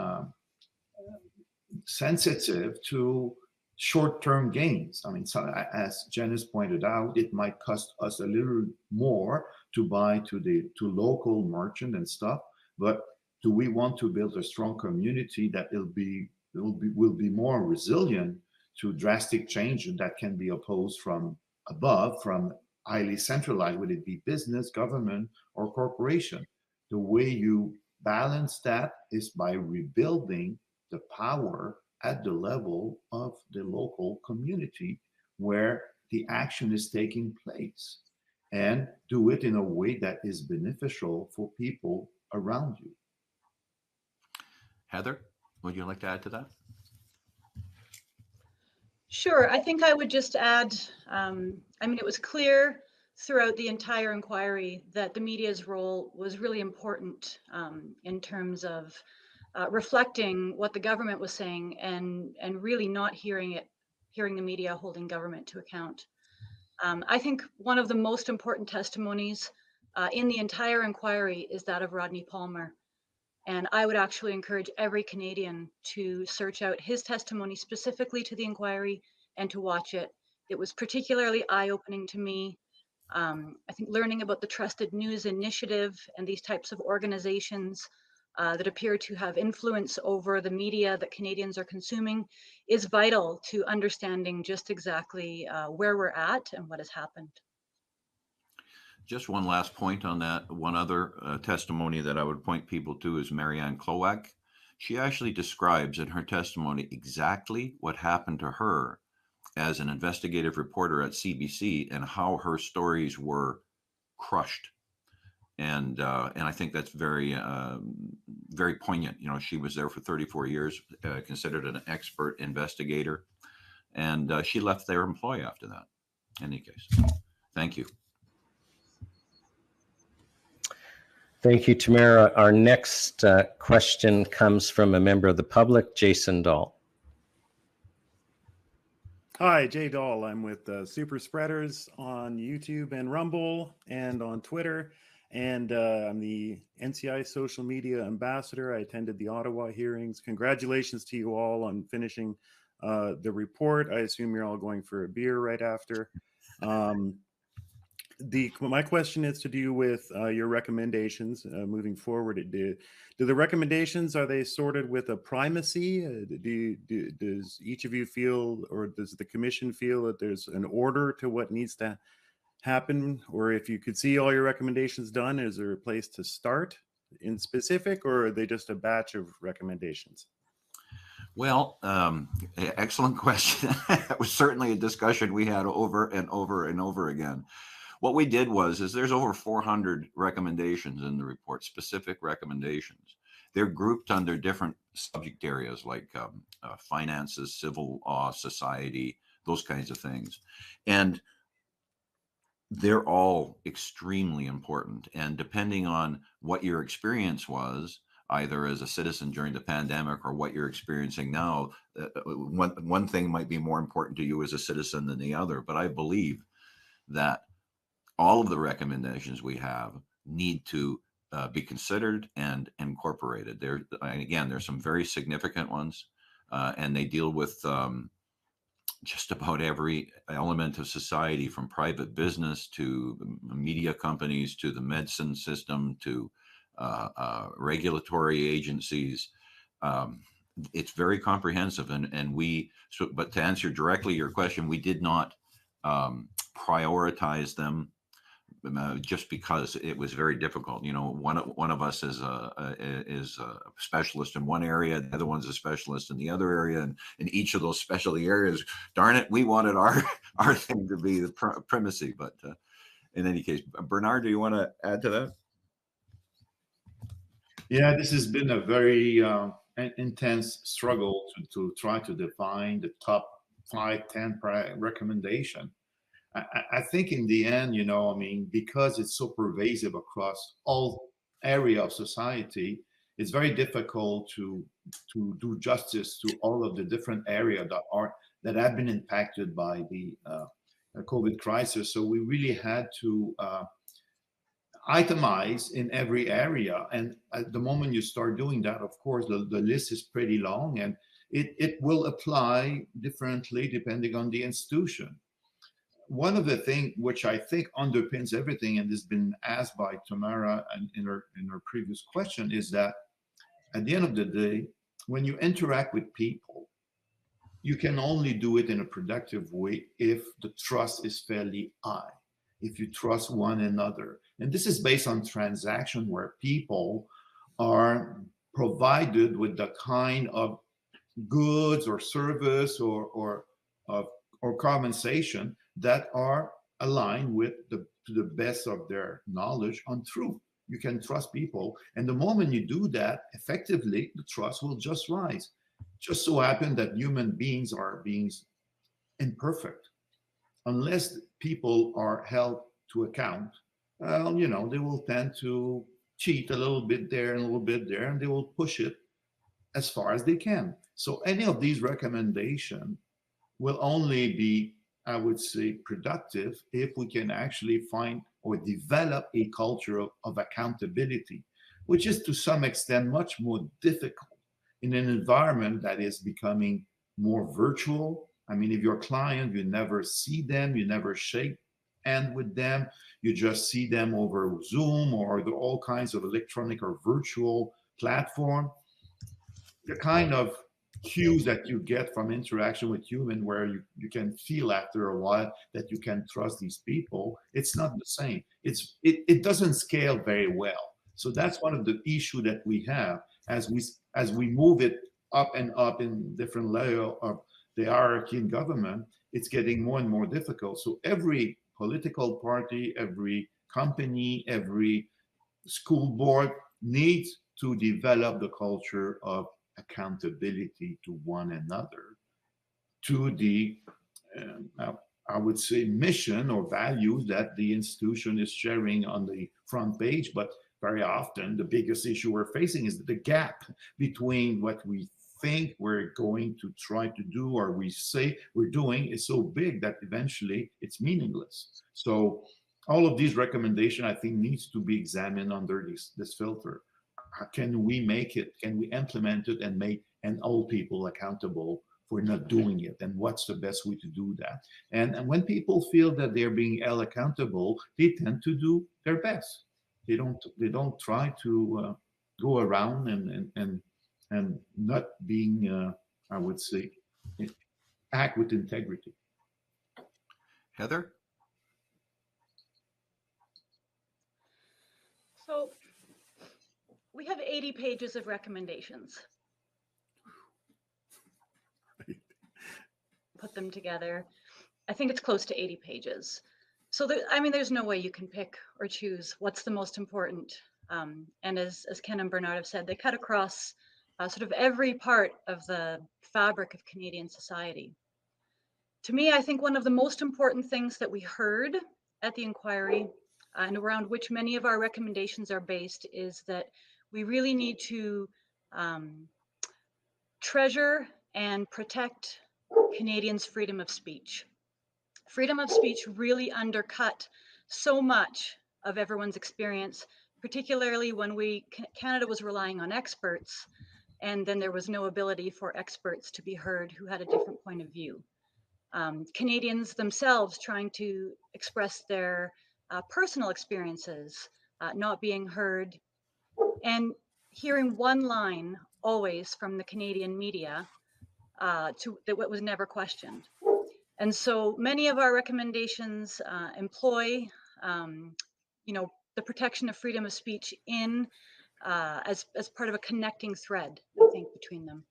sensitive to short-term gains. I mean, so as Janice pointed out, it might cost us a little more to buy to local merchant and stuff, but do we want to build a strong community that will be more resilient to drastic change that can be opposed from above, from highly centralized, whether it be business, government, or corporation? The way you balance that is by rebuilding the power at the level of the local community where the action is taking place, and do it in a way that is beneficial for people around you. Heather, would you like to add to that? Sure. I think I would just add, I mean, it was clear throughout the entire inquiry that the media's role was really important in terms of reflecting what the government was saying and really not hearing the media holding government to account. I think one of the most important testimonies in the entire inquiry is that of Rodney Palmer. And I would actually encourage every Canadian to search out his testimony specifically to the inquiry and to watch it. It was particularly eye-opening to me. I think learning about the Trusted News Initiative and these types of organizations that appear to have influence over the media that Canadians are consuming is vital to understanding just exactly where we're at and what has happened. Just one last point on that. One other testimony that I would point people to is Marianne Klowak. She actually describes in her testimony exactly what happened to her as an investigative reporter at CBC and how her stories were crushed. And I think that's very, very poignant. You know, she was there for 34 years, considered an expert investigator, and she left their employ after that. In any case, thank you. Thank you, Tamara. Our next question comes from a member of the public, Jason Dahl. Hi, Jay Dahl. I'm with Super Spreaders on YouTube and Rumble and on Twitter. And I'm the NCI social media ambassador. I attended the Ottawa hearings. Congratulations to you all on finishing the report. I assume you're all going for a beer right after. My question is to do with your recommendations moving forward. Do the recommendations, are they sorted with a primacy? Does each of you feel, or does the commission feel that there's an order to what needs to happen? Or if you could see all your recommendations done, is there a place to start in specific, or are they just a batch of recommendations? Well, excellent question. It was certainly a discussion we had over and over and over again. What we did is there's over 400 recommendations in the report, specific recommendations. They're grouped under different subject areas like finances, civil law, society, those kinds of things. And they're all extremely important. And depending on what your experience was, either as a citizen during the pandemic or what you're experiencing now, one thing might be more important to you as a citizen than the other. But I believe that all of the recommendations we have need to be considered and incorporated. Again, there's some very significant ones, and they deal with just about every element of society, from private business to media companies to the medicine system to regulatory agencies. It's very comprehensive, but to answer directly your question, we did not prioritize them just because it was very difficult. You know, one of us is a specialist in one area, the other one's a specialist in the other area, and in each of those specialty areas, darn it, we wanted our our thing to be the primacy. But in any case, Bernard, do you want to add to that? Yeah, this has been a very intense struggle to try to define the top 5, 10 recommendation. I think in the end, you know, I mean, because it's so pervasive across all area of society, it's very difficult to do justice to all of the different areas that have been impacted by the COVID crisis. So we really had to itemize in every area. And at the moment you start doing that, of course, the list is pretty long, and it will apply differently depending on the institution. One of the things which I think underpins everything, and has been asked by Tamara in her previous question, is that at the end of the day, when you interact with people, you can only do it in a productive way if the trust is fairly high, if you trust one another. And this is based on transaction where people are provided with the kind of goods or service or compensation that are aligned with to the best of their knowledge on truth. You can trust people, and the moment you do that effectively, the trust will just rise. Just so happen that human beings are beings imperfect. Unless people are held to account, you know, they will tend to cheat a little bit there and a little bit there, and they will push it as far as they can. So any of these recommendations will only be, I would say, productive if we can actually find or develop a culture of accountability, which is to some extent much more difficult in an environment that is becoming more virtual. I mean, if your client, you never see them, you never shake hand with them, you just see them over Zoom or all kinds of electronic or virtual platform. The kind of cues that you get from interaction with human, where you can feel after a while that you can trust these people, it's not the same. It doesn't scale very well. So that's one of the issue that we have as we move it up and up in different layer of the hierarchy in government. It's getting more and more difficult. So every political party, every company, every school board needs to develop the culture of accountability to one another, to the I would say mission or values that the institution is sharing on the front page. But very often the biggest issue we're facing is the gap between what we think we're going to try to do or we say we're doing is so big that eventually it's meaningless. So all of these recommendations, I think, needs to be examined under this filter. How can we make it? Can we implement it and hold people accountable for not doing it? And what's the best way to do that? And when people feel that they're being held accountable, they tend to do their best. They don't try to go around and not being, I would say, act with integrity. Heather? So we have 80 pages of recommendations. Put them together. I think it's close to 80 pages. So there's no way you can pick or choose what's the most important. And as Ken and Bernard have said, they cut across sort of every part of the fabric of Canadian society. To me, I think one of the most important things that we heard at the inquiry and around which many of our recommendations are based is that we really need to treasure and protect Canadians' freedom of speech. Freedom of speech really undercut so much of everyone's experience, particularly when Canada was relying on experts, and then there was no ability for experts to be heard who had a different point of view. Canadians themselves trying to express their personal experiences, not being heard, and hearing one line always from the Canadian media that was never questioned. And so many of our recommendations employ the protection of freedom of speech in as part of a connecting thread, I think, between them.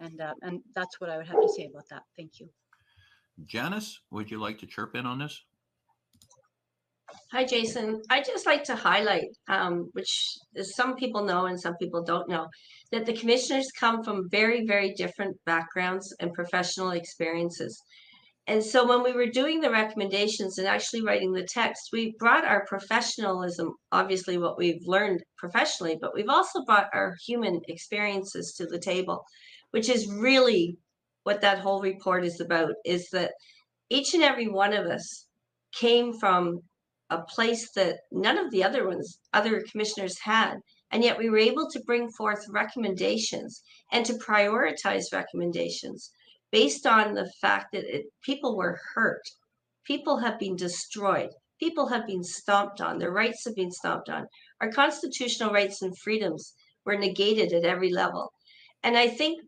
And that's what I would have to say about that. Thank you. Janice, would you like to chirp in on this? Hi, Jason. I'd just like to highlight, which some people know and some people don't know, that the commissioners come from very, very different backgrounds and professional experiences. And so when we were doing the recommendations and actually writing the text, we brought our professionalism, obviously what we've learned professionally, but we've also brought our human experiences to the table, which is really what that whole report is about, is that each and every one of us came from a place that none of the other commissioners had. And yet we were able to bring forth recommendations and to prioritize recommendations based on the fact that people were hurt. People have been destroyed. People have been stomped on. Their rights have been stomped on. Our constitutional rights and freedoms were negated at every level. And I think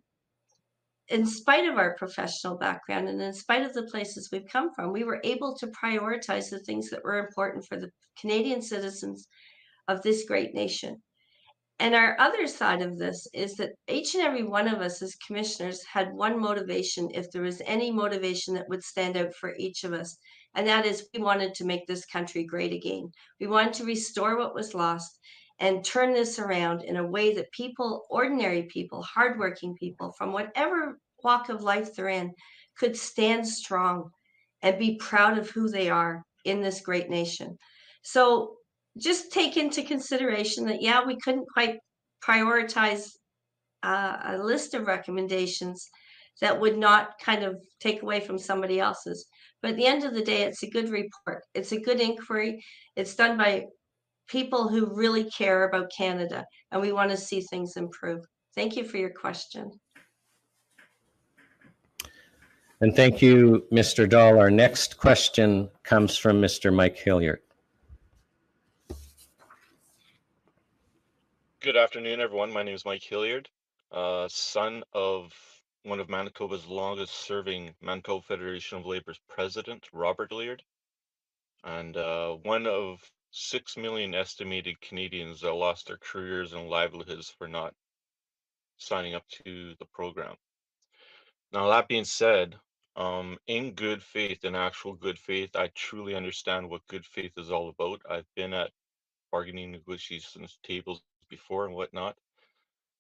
in spite of our professional background and in spite of the places we've come from, we were able to prioritize the things that were important for the Canadian citizens of this great nation. And our other side of this is that each and every one of us as commissioners had one motivation, if there was any motivation that would stand out for each of us. And that is, we wanted to make this country great again. We wanted to restore what was lost and turn this around in a way that people, ordinary people, hardworking people, from whatever walk of life they're in, could stand strong and be proud of who they are in this great nation. So just take into consideration that, yeah, we couldn't quite prioritize a list of recommendations that would not kind of take away from somebody else's. But at the end of the day, it's a good report. It's a good inquiry. It's done by people who really care about Canada, and we want to see things improve. Thank you for your question. And thank you, Mr. Dahl. Our next question comes from Mr. Mike Hilliard. Good afternoon, everyone. My name is Mike Hilliard, son of one of Manitoba's longest serving Manitoba Federation of Labor's president, Robert Hilliard, and one of 6 million estimated Canadians that lost their careers and livelihoods for not signing up to the program. Now, that being said, in good faith, in actual good faith, I truly understand what good faith is all about. I've been at bargaining negotiations tables before and whatnot.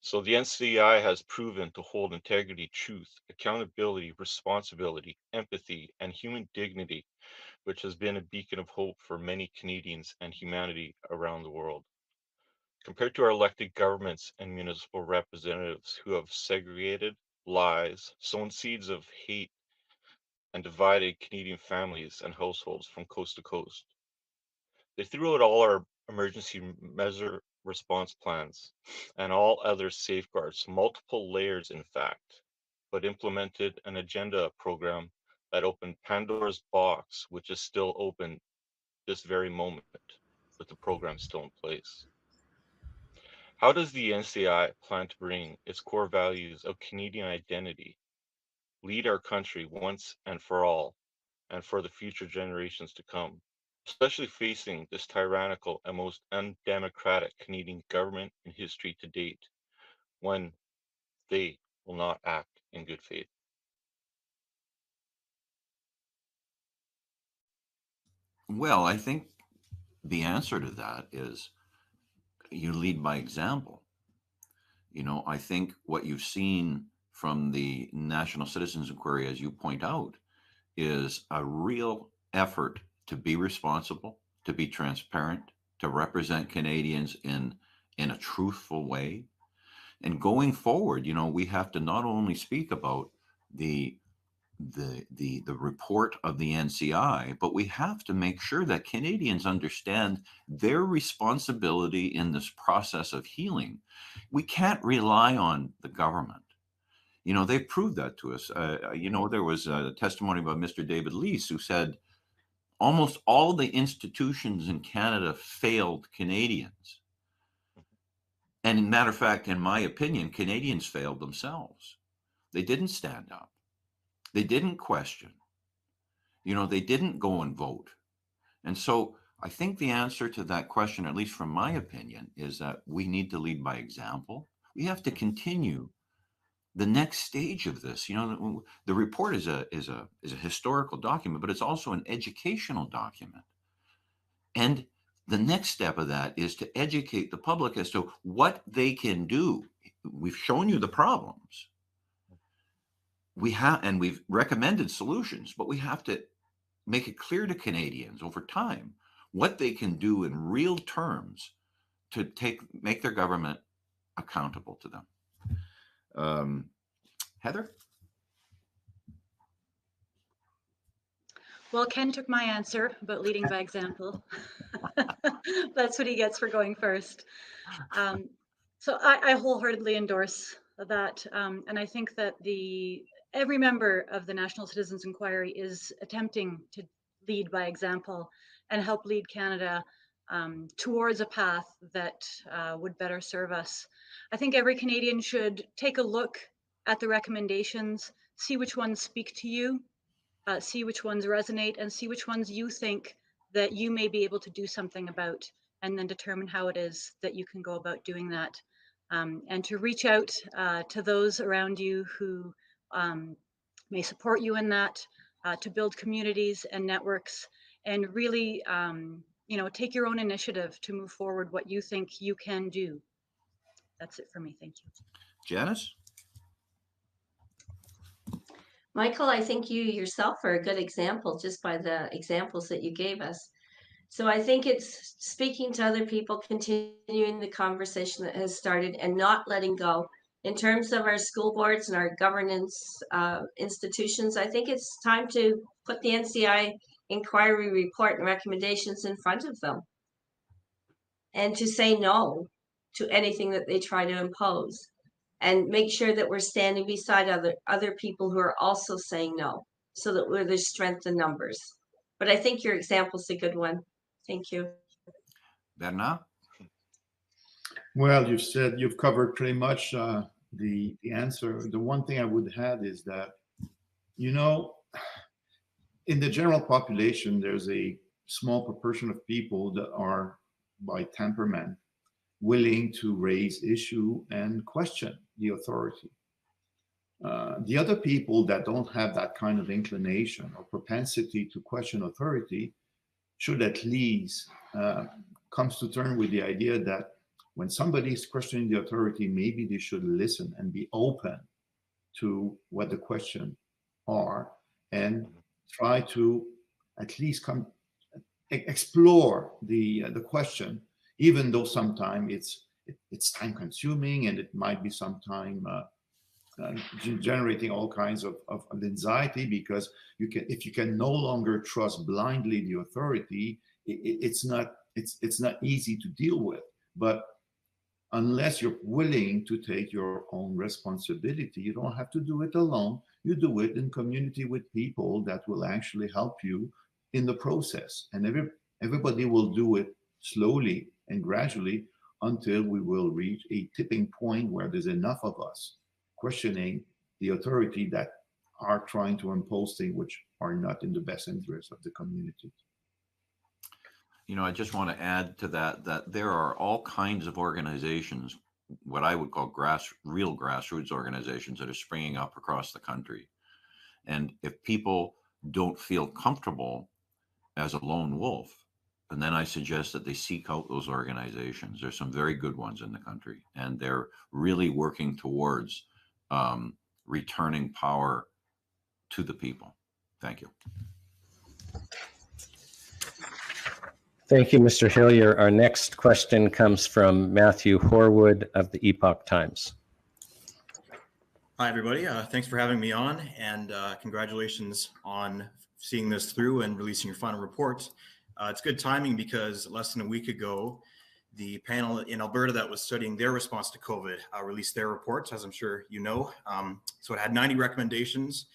So the NCI has proven to hold integrity, truth, accountability, responsibility, empathy, and human dignity, which has been a beacon of hope for many Canadians and humanity around the world. Compared to our elected governments and municipal representatives who have segregated, lies, sown seeds of hate, and divided Canadian families and households from coast to coast. They threw out all our emergency measure response plans and all other safeguards, multiple layers in fact, but implemented an agenda program that opened Pandora's box, which is still open this very moment with the program still in place. How does the NCI plan to bring its core values of Canadian identity, lead our country once and for all, and for the future generations to come, especially facing this tyrannical and most undemocratic Canadian government in history to date, when they will not act in good faith? Well, I think the answer to that is you lead by example. I think what you've seen from the National Citizens Inquiry, as you point out, is a real effort to be responsible, to be transparent, to represent Canadians in a truthful way. And going forward, we have to not only speak about the report of the NCI, but we have to make sure that Canadians understand their responsibility in this process of healing. We can't rely on the government. They've proved that to us. There was a testimony by Mr. David Lease who said almost all the institutions in Canada failed Canadians. And in matter of fact, in my opinion, Canadians failed themselves. They didn't stand up. They didn't question. They didn't go and vote. And so I think the answer to that question, at least from my opinion, is that we need to lead by example. We have to continue the next stage of this. You know, the report is a historical document, but it's also an educational document. And the next step of that is to educate the public as to what they can do. We've shown you the problems. And we've recommended solutions, but we have to make it clear to Canadians over time what they can do in real terms to make their government accountable to them. Heather? Well, Ken took my answer about leading by example. That's what he gets for going first. So I wholeheartedly endorse that. And I think that every member of the National Citizens Inquiry is attempting to lead by example and help lead Canada towards a path that would better serve us. I think every Canadian should take a look at the recommendations, see which ones speak to you, see which ones resonate, and see which ones you think that you may be able to do something about, and then determine how it is that you can go about doing that. And to reach out to those around you who may support you in that, to build communities and networks, and really take your own initiative to move forward what you think you can do. That's it for me. Thank you. Janice? Michael, I think you yourself are a good example just by the examples that you gave us. So I think it's speaking to other people, continuing the conversation that has started and not letting go. In terms of our school boards and our governance institutions, I think it's time to put the NCI inquiry report and recommendations in front of them and to say no to anything that they try to impose, and make sure that we're standing beside other people who are also saying no, so that there's strength in numbers. But I think your example's a good one. Thank you. Bernard? Well, you've covered pretty much the answer. The one thing I would add is that, you know, in the general population, there's a small proportion of people that are, by temperament, willing to raise issue and question the authority. The other people that don't have that kind of inclination or propensity to question authority should at least comes to terms with the idea that when somebody is questioning the authority, maybe they should listen and be open to what the questions are and try to at least explore the question, even though sometimes it's time consuming and it might be sometime generating all kinds of anxiety, because if you can no longer trust blindly the authority, it's not easy to deal with. But unless you're willing to take your own responsibility, you don't have to do it alone. You do it in community with people that will actually help you in the process, and everybody will do it slowly and gradually until we will reach a tipping point where there's enough of us questioning the authority that are trying to impose things which are not in the best interest of the community. You know, I just want to add to that there are all kinds of organizations, what I would call real grassroots organizations, that are springing up across the country. And if people don't feel comfortable as a lone wolf, and then I suggest that they seek out those organizations. There's some very good ones in the country, and they're really working towards returning power to the people. Thank you. Thank you, Mr. Hillier. Our next question comes from Matthew Horwood of the Epoch Times. Hi, everybody. Thanks for having me on, and congratulations on seeing this through and releasing your final report. It's good timing because less than a week ago, the panel in Alberta that was studying their response to COVID released their report, as I'm sure you know. So it had 90 recommendations.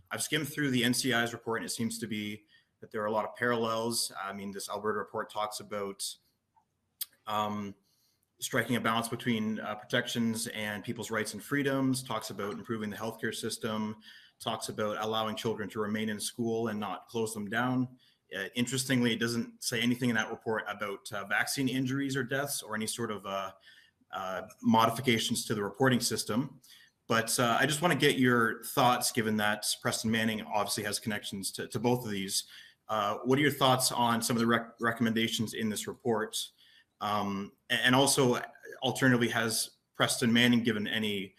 I've skimmed through the NCI's report, and it seems to be that there are a lot of parallels. I mean, this Alberta report talks about striking a balance between protections and people's rights and freedoms, talks about improving the healthcare system, talks about allowing children to remain in school and not close them down. Interestingly, it doesn't say anything in that report about vaccine injuries or deaths or any sort of modifications to the reporting system. But I just want to get your thoughts, given that Preston Manning obviously has connections to both of these. What are your thoughts on some of the recommendations in this report? And also, alternatively, has Preston Manning given any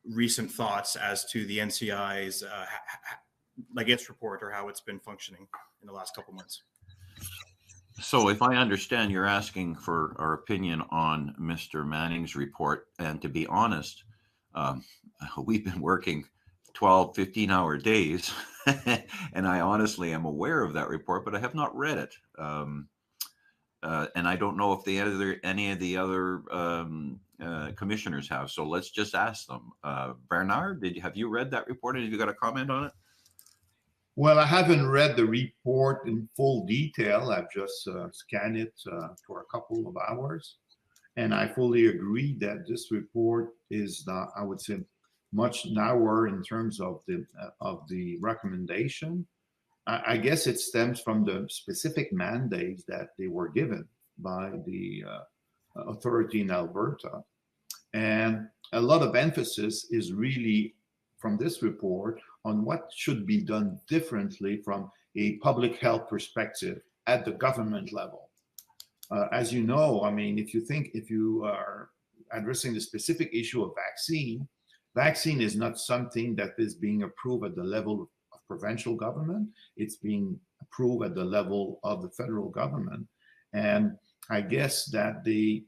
recent thoughts as to the NCI's report or how it's been functioning in the last couple of months? So if I understand, you're asking for our opinion on Mr. Manning's report. And to be honest, we've been working 12, 15-hour days. And I honestly am aware of that report, but I have not read it. And I don't know if any of the other commissioners have. So let's just ask them. Bernard, have you read that report, and have you got a comment on it? Well, I haven't read the report in full detail. I've just scanned it for a couple of hours. And I fully agree that this report is, I would say, much narrower in terms of the recommendation. I guess it stems from the specific mandates that they were given by the authority in Alberta. And a lot of emphasis is really from this report on what should be done differently from a public health perspective at the government level. As you know, I mean, if you are addressing the specific issue of vaccine is not something that is being approved at the level of provincial government. It's being approved at the level of the federal government. And I guess that they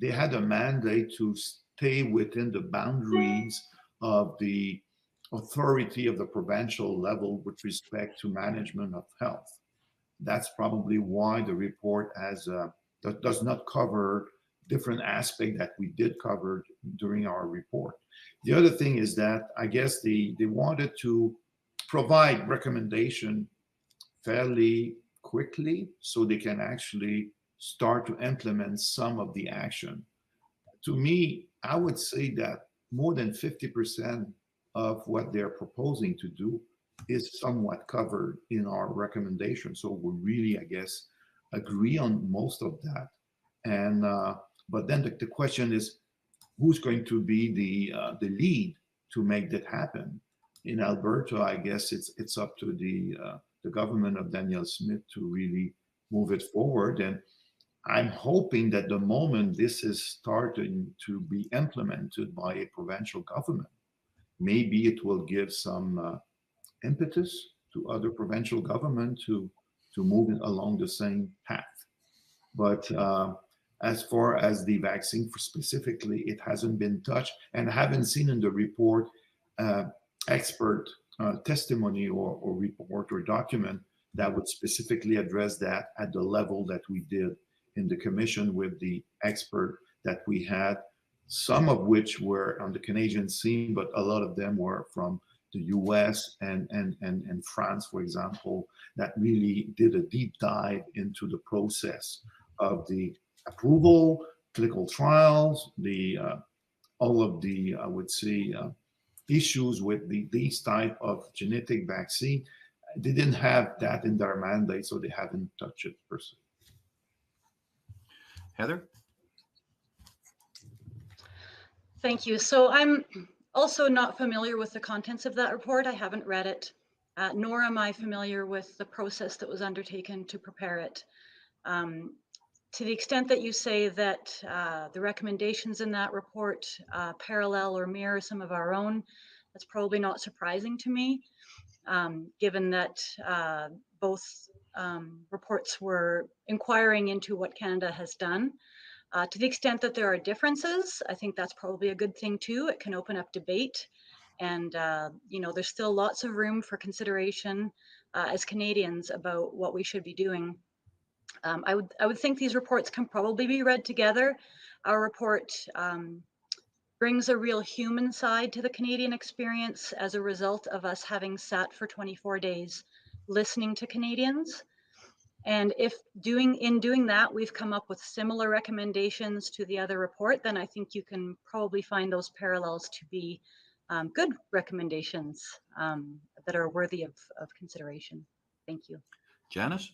had a mandate to stay within the boundaries of the authority of the provincial level with respect to management of health. That's probably why the report does not cover different aspects that we did cover during our report. The other thing is that I guess they wanted to provide recommendation fairly quickly so they can actually start to implement some of the action. To me, I would say that more than 50% of what they're proposing to do is somewhat covered in our recommendation. So we really, I guess, agree on most of that. And but then the question is, who's going to be the lead to make that happen? In Alberta, I guess it's up to the government of Danielle Smith to really move it forward. And I'm hoping that the moment this is starting to be implemented by a provincial government, maybe it will give some impetus to other provincial government to move along the same path. But as far as the vaccine specifically, it hasn't been touched, and I haven't seen in the report expert testimony or report or document that would specifically address that at the level that we did in the commission with the expert that we had, some of which were on the Canadian scene, but a lot of them were from the US and France, for example, that really did a deep dive into the process of the approval, clinical trials, all of the, I would say, issues with these type of genetic vaccine. They didn't have that in their mandate, so they haven't touched it per se. Heather? Thank you. So I'm also not familiar with the contents of that report. I haven't read it, nor am I familiar with the process that was undertaken to prepare it. To the extent that you say that the recommendations in that report parallel or mirror some of our own, that's probably not surprising to me, given that both reports were inquiring into what Canada has done. To the extent that there are differences, I think that's probably a good thing too. It can open up debate, and there's still lots of room for consideration as Canadians about what we should be doing. I would think these reports can probably be read together. Our report brings a real human side to the Canadian experience as a result of us having sat for 24 days listening to Canadians. And if in doing that, we've come up with similar recommendations to the other report, then I think you can probably find those parallels to be good recommendations that are worthy of consideration. Thank you. Janice?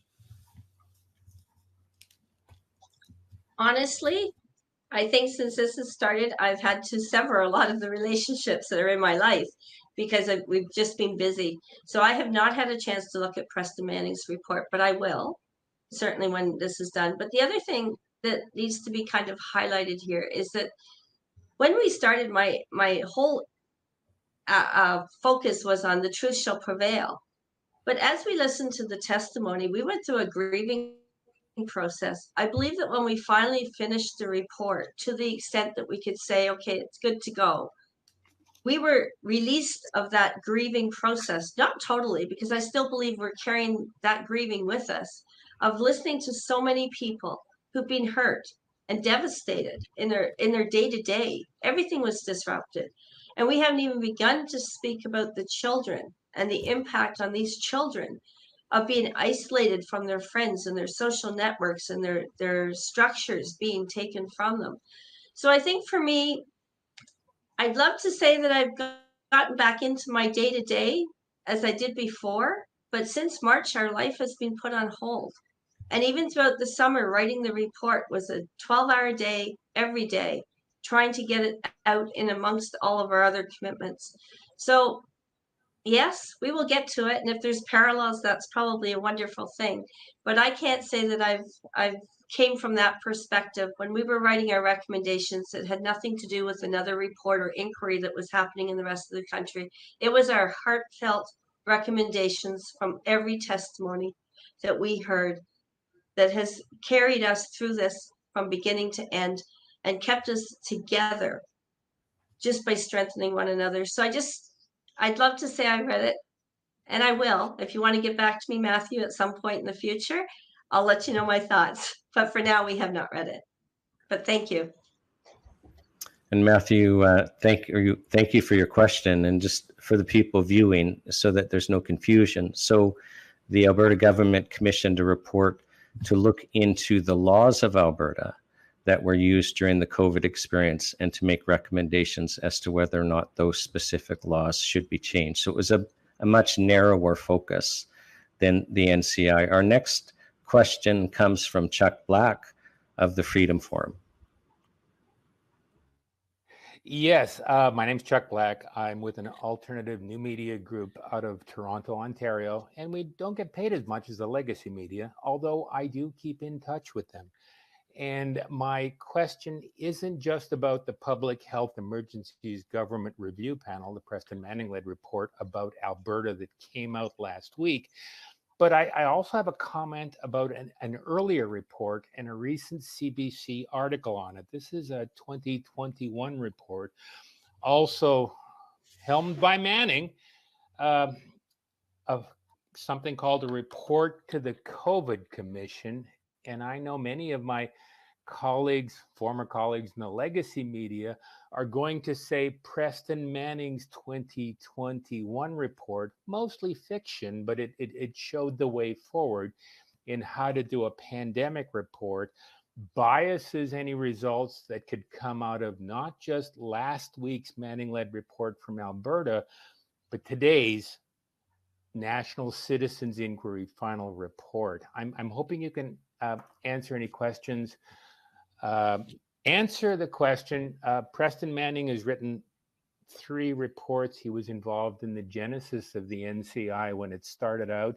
Honestly, I think since this has started, I've had to sever a lot of the relationships that are in my life because we've just been busy. So I have not had a chance to look at Preston Manning's report, but I will certainly when this is done. But the other thing that needs to be kind of highlighted here is that when we started, my whole focus was on the truth shall prevail. But as we listened to the testimony, we went through a grieving process. I believe that when we finally finished the report, to the extent that we could say, okay, it's good to go, we were released of that grieving process, not totally, because I still believe we're carrying that grieving with us, of listening to so many people who've been hurt and devastated in their day-to-day. Everything was disrupted. And we haven't even begun to speak about the children and the impact on these children of being isolated from their friends and their social networks and their structures being taken from them. So I think for me, I'd love to say that I've gotten back into my day-to-day as I did before, but since March, our life has been put on hold. And even throughout the summer, writing the report was a 12-hour day every day, trying to get it out in amongst all of our other commitments. So yes, we will get to it. And if there's parallels, that's probably a wonderful thing. But I can't say that I've came from that perspective. When we were writing our recommendations, it had nothing to do with another report or inquiry that was happening in the rest of the country. It was our heartfelt recommendations from every testimony that we heard that has carried us through this from beginning to end and kept us together just by strengthening one another. So I'd love to say I read it, and I will. If you want to get back to me, Matthew, at some point in the future, I'll let you know my thoughts. But for now, we have not read it. But thank you. And Matthew, thank you for your question, and just for the people viewing, so that there's no confusion. So the Alberta government commissioned a report to look into the laws of Alberta that were used during the COVID experience and to make recommendations as to whether or not those specific laws should be changed. So it was a much narrower focus than the NCI. Our next question comes from Chuck Black of the Freedom Forum. Yes, my name's Chuck Black. I'm with an alternative new media group out of Toronto, Ontario, and we don't get paid as much as the legacy media, although I do keep in touch with them. And my question isn't just about the Public Health Emergencies Government Review Panel, the Preston Manning-led report about Alberta that came out last week, but I also have a comment about an earlier report and a recent CBC article on it. This is a 2021 report, also helmed by Manning, of something called a report to the COVID Commission. And I know many of my colleagues, former colleagues in the legacy media, are going to say Preston Manning's 2021 report, mostly fiction, but it showed the way forward in how to do a pandemic report, biases any results that could come out of not just last week's Manning-led report from Alberta, but today's National Citizens Inquiry final report. I'm hoping you can answer any questions. Answer the question. Preston Manning has written 3 reports. He was involved in the genesis of the NCI when it started out,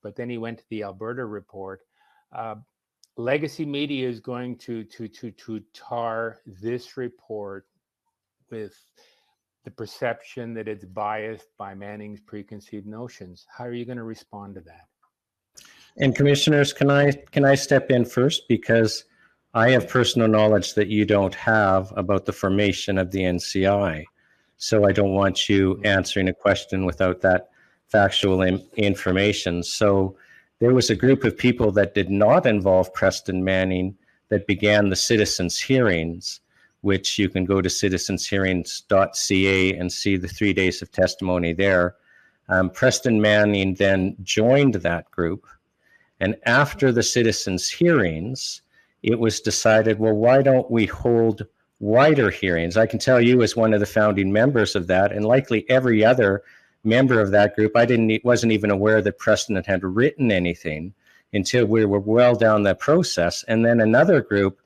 but then he went to the Alberta report. Legacy media is going to tar this report with the perception that it's biased by Manning's preconceived notions. How are you going to respond to that? And commissioners, can I step in first, because I have personal knowledge that you don't have about the formation of the NCI. So I don't want you answering a question without that factual information. So there was a group of people that did not involve Preston Manning that began the citizens hearings, which you can go to citizenshearings.ca and see the 3 days of testimony there. Preston Manning then joined that group. And after the citizens hearings, it was decided, well, why don't we hold wider hearings? I can tell you, as one of the founding members of that, and likely every other member of that group, wasn't even aware that Preston had written anything until we were well down that process. And then another group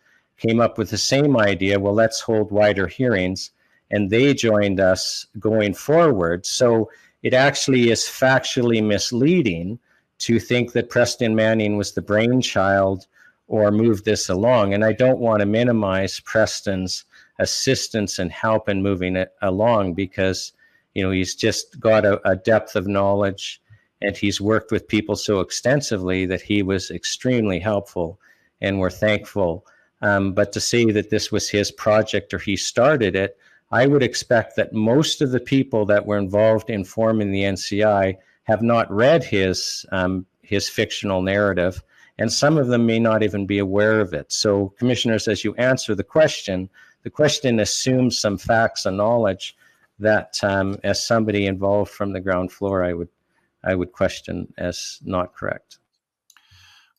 came up with the same idea. Well, let's hold wider hearings. And they joined us going forward. So it actually is factually misleading to think that Preston Manning was the brainchild or moved this along. And I don't want to minimize Preston's assistance and help in moving it along, because he's just got a depth of knowledge, and he's worked with people so extensively that he was extremely helpful, and we're thankful. But to say that this was his project or he started it, I would expect that most of the people that were involved in forming the NCI have not read his fictional narrative, and some of them may not even be aware of it. So, commissioners, as you answer the question assumes some facts and knowledge that, as somebody involved from the ground floor, I would question as not correct.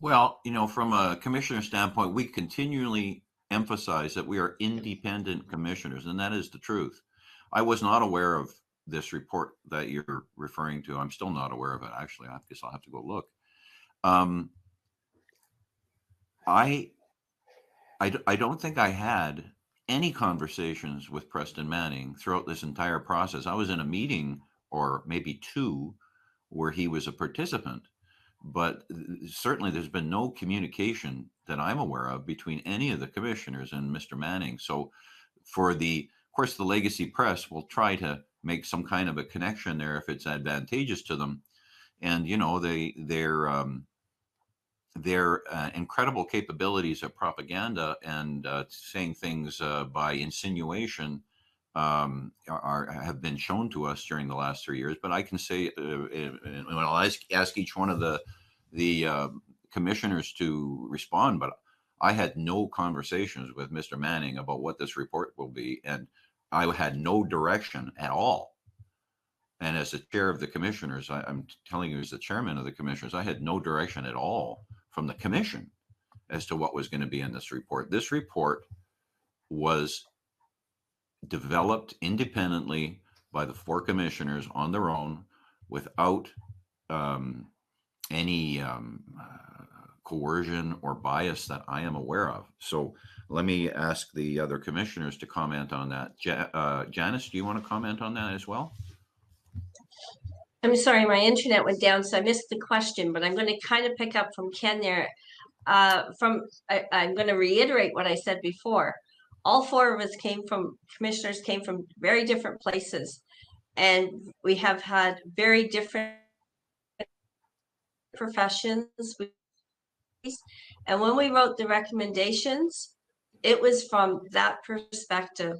Well, from a commissioner standpoint, we continually emphasize that we are independent commissioners, and that is the truth. I was not aware of this report that you're referring to. I'm still not aware of it, actually. I guess I'll have to go look. I don't think I had any conversations with Preston Manning throughout this entire process. I was in a meeting, or maybe two, where he was a participant, but certainly there's been no communication that I'm aware of between any of the commissioners and Mr. Manning. So of course, the Legacy Press will try to make some kind of a connection there if it's advantageous to them. And, their incredible capabilities of propaganda and saying things by insinuation have been shown to us during the last 3 years. But I can say, when I'll ask each one of the commissioners to respond, but I had no conversations with Mr. Manning about what this report will be, and I had no direction at all. And as the chair of the commissioners, I'm telling you, as the chairman of the commissioners, I had no direction at all from the commission as to what was going to be in this report. This report was developed independently by the four commissioners on their own, without any coercion or bias that I am aware of. So let me ask the other commissioners to comment on that. Janice, do you want to comment on that as well? I'm sorry, my internet went down, so I missed the question, but I'm going to kind of pick up from Ken there. I'm going to reiterate what I said before. All four of us commissioners came from very different places, and we have had very different professions. And when we wrote the recommendations, it was from that perspective.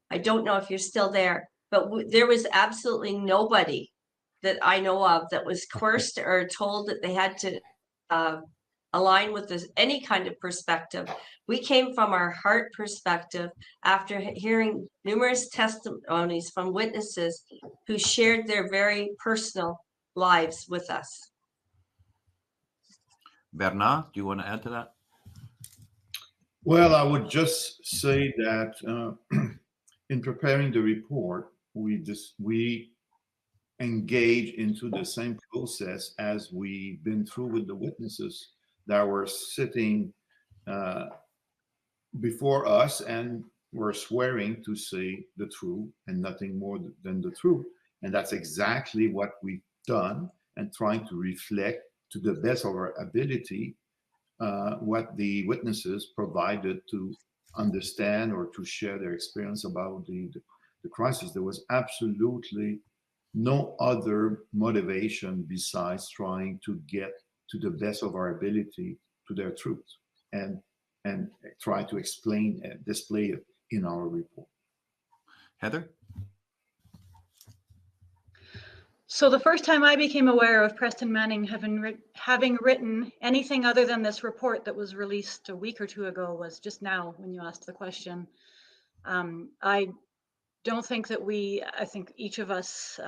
I don't know if you're still there, but there was absolutely nobody that I know of that was coerced or told that they had to align with any kind of perspective. We came from our heart perspective after hearing numerous testimonies from witnesses who shared their very personal lives with us. Bernard, do you want to add to that? Well, I would just say that in preparing the report, we engage into the same process as we've been through with the witnesses that were sitting before us and were swearing to say the truth and nothing more than the truth. And that's exactly what we've done, and trying to reflect to the best of our ability what the witnesses provided to understand or to share their experience about the crisis. There was absolutely no other motivation besides trying to get to the best of our ability to their truth and try to explain and display it in our report. Heather? So the first time I became aware of Preston Manning having written anything other than this report that was released a week or two ago was just now when you asked the question. I don't think that I think each of us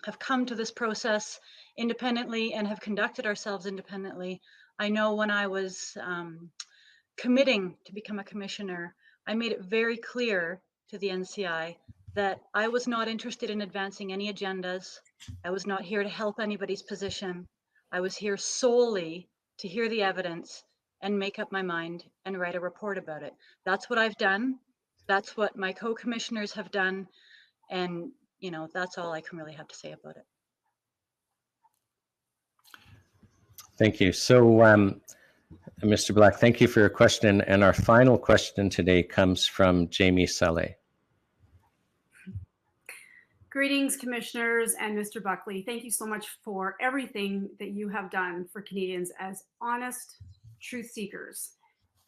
have come to this process independently and have conducted ourselves independently. I know when I was committing to become a commissioner, I made it very clear to the NCI that I was not interested in advancing any agendas. I was not here to help anybody's position. I was here solely to hear the evidence and make up my mind and write a report about it. That's what I've done. That's what my co-commissioners have done. And, you know, that's all I can really have to say about it. Thank you. So, Mr. Black, thank you for your question. And our final question today comes from Jamie Saleh. Greetings, commissioners and Mr. Buckley. Thank you so much for everything that you have done for Canadians as honest truth seekers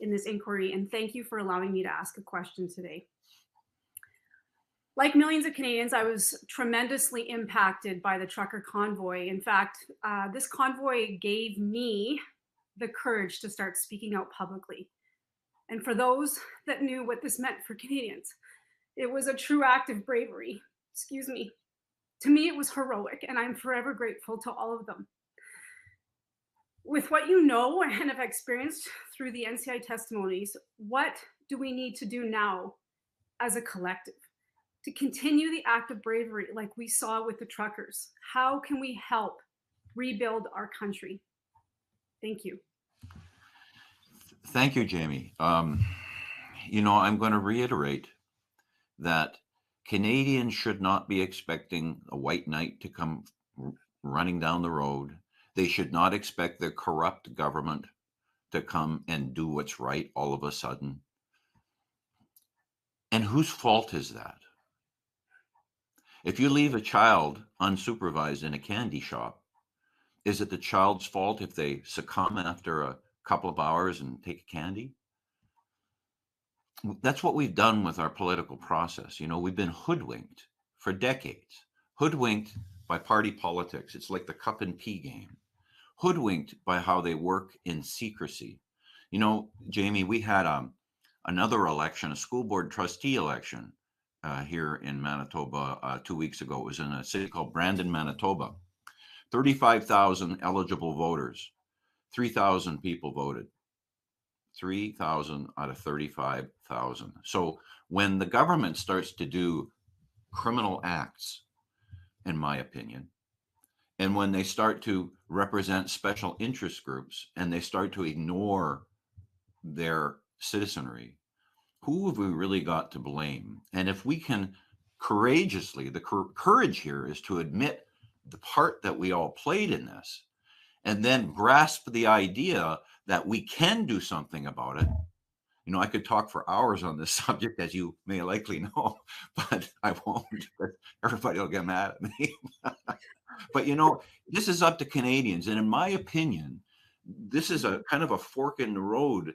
in this inquiry. And thank you for allowing me to ask a question today. Like millions of Canadians, I was tremendously impacted by the trucker convoy. In fact, this convoy gave me the courage to start speaking out publicly. And for those that knew what this meant for Canadians, it was a true act of bravery. Excuse me. To me, it was heroic, and I'm forever grateful to all of them. With what you know and have experienced through the NCI testimonies, what do we need to do now as a collective to continue the act of bravery like we saw with the truckers? How can we help rebuild our country? Thank you. Thank you, Jamie. You know, I'm going to reiterate that Canadians should not be expecting a white knight to come running down the road. They should not expect the corrupt government to come and do what's right all of a sudden. And whose fault is that? If you leave a child unsupervised in a candy shop, is it the child's fault if they succumb after a couple of hours and take a candy? That's what we've done with our political process. You know, we've been hoodwinked for decades, hoodwinked by party politics. It's like the cup and pea game, hoodwinked by how they work in secrecy. You know, Jamie, we had another election, a school board trustee election here in Manitoba 2 weeks ago. It was in a city called Brandon, Manitoba. 35,000 eligible voters, 3,000 people voted. 3,000 out of 35,000. So when the government starts to do criminal acts, in my opinion, and when they start to represent special interest groups and they start to ignore their citizenry, who have we really got to blame? And if we can courageously, the courage here is to admit the part that we all played in this, and then grasp the idea that we can do something about it. You know, I could talk for hours on this subject, as you may likely know, but I won't. Everybody will get mad at me. But, you know, this is up to Canadians. And in my opinion, this is a kind of a fork in the road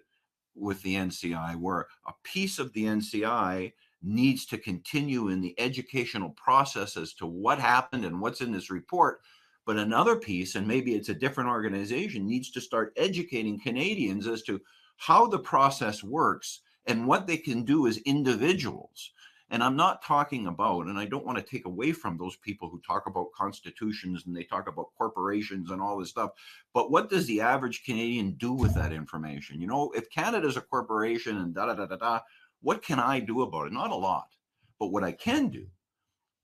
with the NCI, where a piece of the NCI needs to continue in the educational process as to what happened and what's in this report. But another piece, and maybe it's a different organization, needs to start educating Canadians as to how the process works and what they can do as individuals. And I'm not talking about, and I don't want to take away from those people who talk about constitutions and they talk about corporations and all this stuff, but what does the average Canadian do with that information? You know, if Canada's a corporation and what can I do about it? Not a lot. But what I can do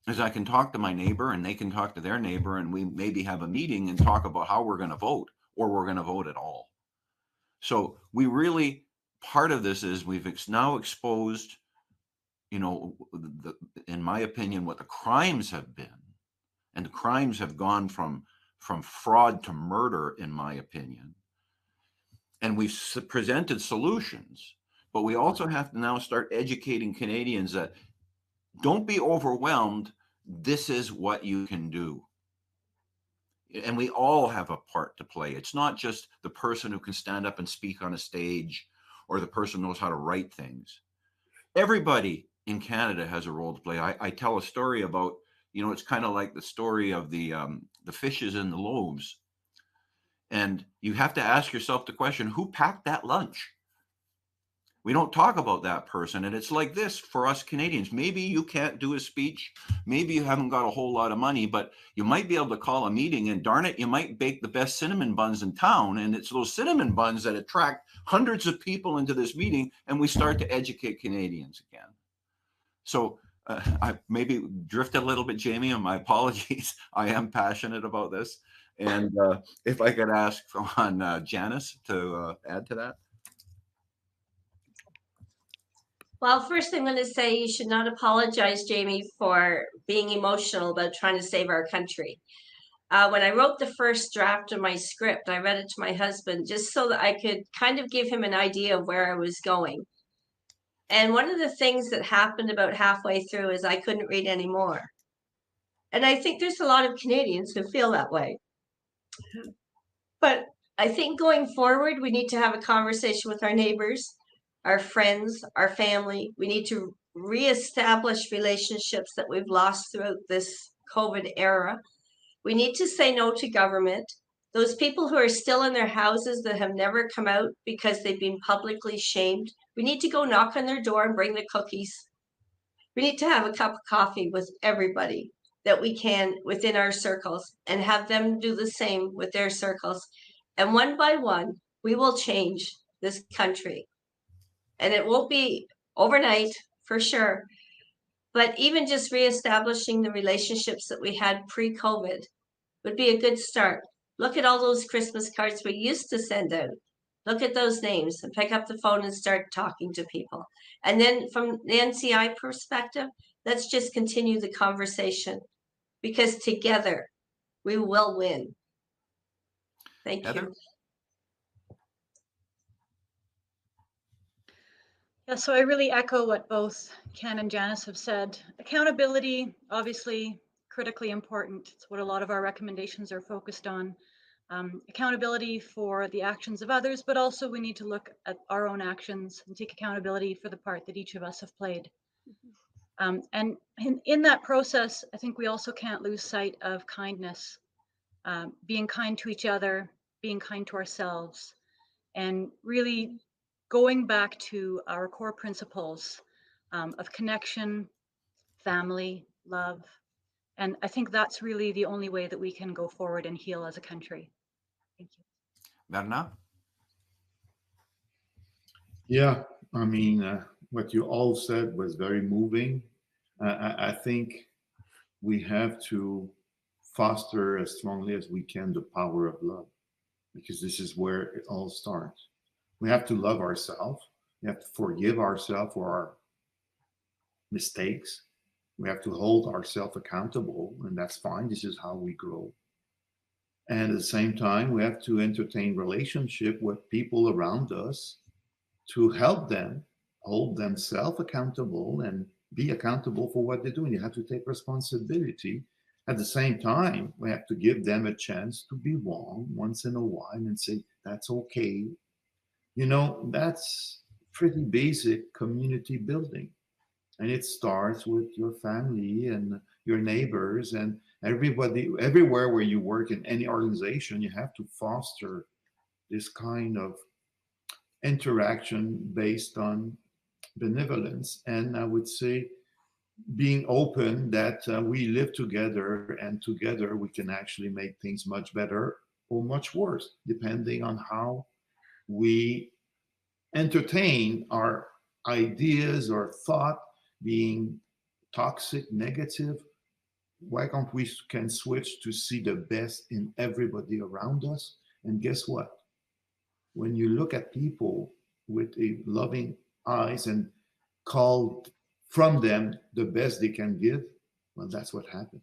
is I can talk to my neighbor and they can talk to their neighbor, and we maybe have a meeting and talk about how we're going to vote, or we're going to vote at all. So we really, part of this is we've now exposed, you know, in my opinion, what the crimes have been. And the crimes have gone from fraud to murder, in my opinion. And we've presented solutions, but we also have to now start educating Canadians that don't be overwhelmed. This is what you can do. And we all have a part to play. It's not just the person who can stand up and speak on a stage, or the person who knows how to write things. Everybody in Canada has a role to play. I tell a story about, you know, it's kind of like the story of the fishes and the loaves. And you have to ask yourself the question, who packed that lunch? We don't talk about that person. And it's like this for us Canadians. Maybe you can't do a speech. Maybe you haven't got a whole lot of money, but you might be able to call a meeting, and darn it, you might bake the best cinnamon buns in town. And it's those cinnamon buns that attract hundreds of people into this meeting, and we start to educate Canadians again. So I maybe drifted a little bit, Jamie, and my apologies. I am passionate about this. And if I could ask on Janice to add to that. Well, first I'm going to say you should not apologize, Jamie, for being emotional about trying to save our country. When I wrote the first draft of my script, I read it to my husband just so that I could kind of give him an idea of where I was going. And one of the things that happened about halfway through is I couldn't read anymore. And I think there's a lot of Canadians who feel that way. But I think going forward, we need to have a conversation with our neighbors, our friends, our family. We need to reestablish relationships that we've lost throughout this COVID era. We need to say no to government. Those people who are still in their houses that have never come out because they've been publicly shamed, we need to go knock on their door and bring the cookies. We need to have a cup of coffee with everybody that we can within our circles and have them do the same with their circles. And one by one, we will change this country. And it won't be overnight for sure, but even just reestablishing the relationships that we had pre-COVID would be a good start. Look at all those Christmas cards we used to send out. Look at those names and pick up the phone and start talking to people. And then from the NCI perspective, let's just continue the conversation because together we will win. Thank Heather? you. Yeah, so I really echo what both Ken and Janice have said. Accountability, obviously, critically important. It's what a lot of our recommendations are focused on. Accountability for the actions of others, but also we need to look at our own actions and take accountability for the part that each of us have played. And in that process, I think we also can't lose sight of kindness, being kind to each other, being kind to ourselves, and really going back to our core principles of connection, family, love. And I think that's really the only way that we can go forward and heal as a country. Thank you. Bernard? Yeah, I mean, what you all said was very moving. I think we have to foster as strongly as we can the power of love, because this is where it all starts. We have to love ourselves. We have to forgive ourselves for our mistakes. We have to hold ourselves accountable, and that's fine. This is how we grow. And at the same time, we have to entertain relationship with people around us to help them hold themselves accountable and be accountable for what they're doing. You have to take responsibility. At the same time, we have to give them a chance to be wrong once in a while and say, that's okay. You know, that's pretty basic community building. And it starts with your family and your neighbors and everybody, everywhere where you work in any organization, you have to foster this kind of interaction based on benevolence. And I would say being open that we live together and together we can actually make things much better or much worse, depending on how we entertain our ideas or thought being toxic, negative. Why can't we can switch to see the best in everybody around us? And guess what? When you look at people with a loving eyes and call from them the best they can give, well, that's what happened.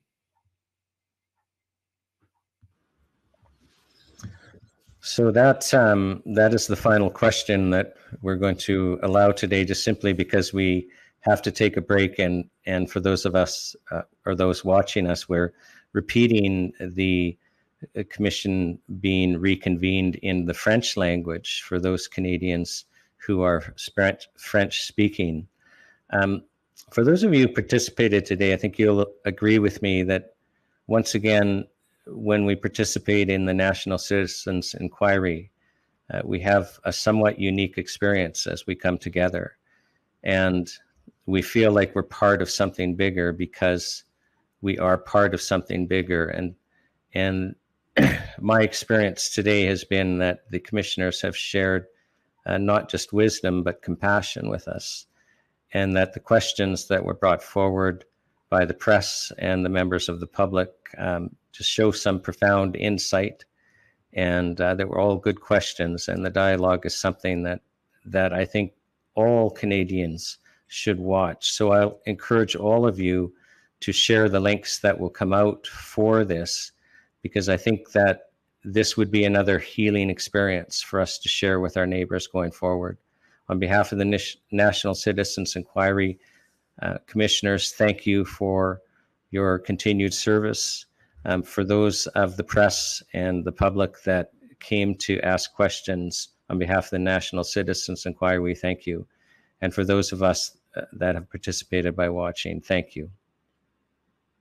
So that is the final question that we're going to allow today, just simply because we have to take a break. And for those of us or those watching us, we're repeating the commission being reconvened in the French language for those Canadians who are French speaking. For those of you who participated today, I think you'll agree with me that once again, when we participate in the National Citizens Inquiry, we have a somewhat unique experience as we come together. And we feel like we're part of something bigger because we are part of something bigger. And my experience today has been that the commissioners have shared not just wisdom, but compassion with us. And that the questions that were brought forward by the press and the members of the public to show some profound insight. And they were all good questions. And the dialogue is something that I think all Canadians should watch. So I'll encourage all of you to share the links that will come out for this, because I think that this would be another healing experience for us to share with our neighbors going forward. On behalf of the National Citizens Inquiry commissioners, thank you for your continued service. For those of the press and the public that came to ask questions on behalf of the National Citizens Inquiry, we thank you. And for those of us that have participated by watching, thank you.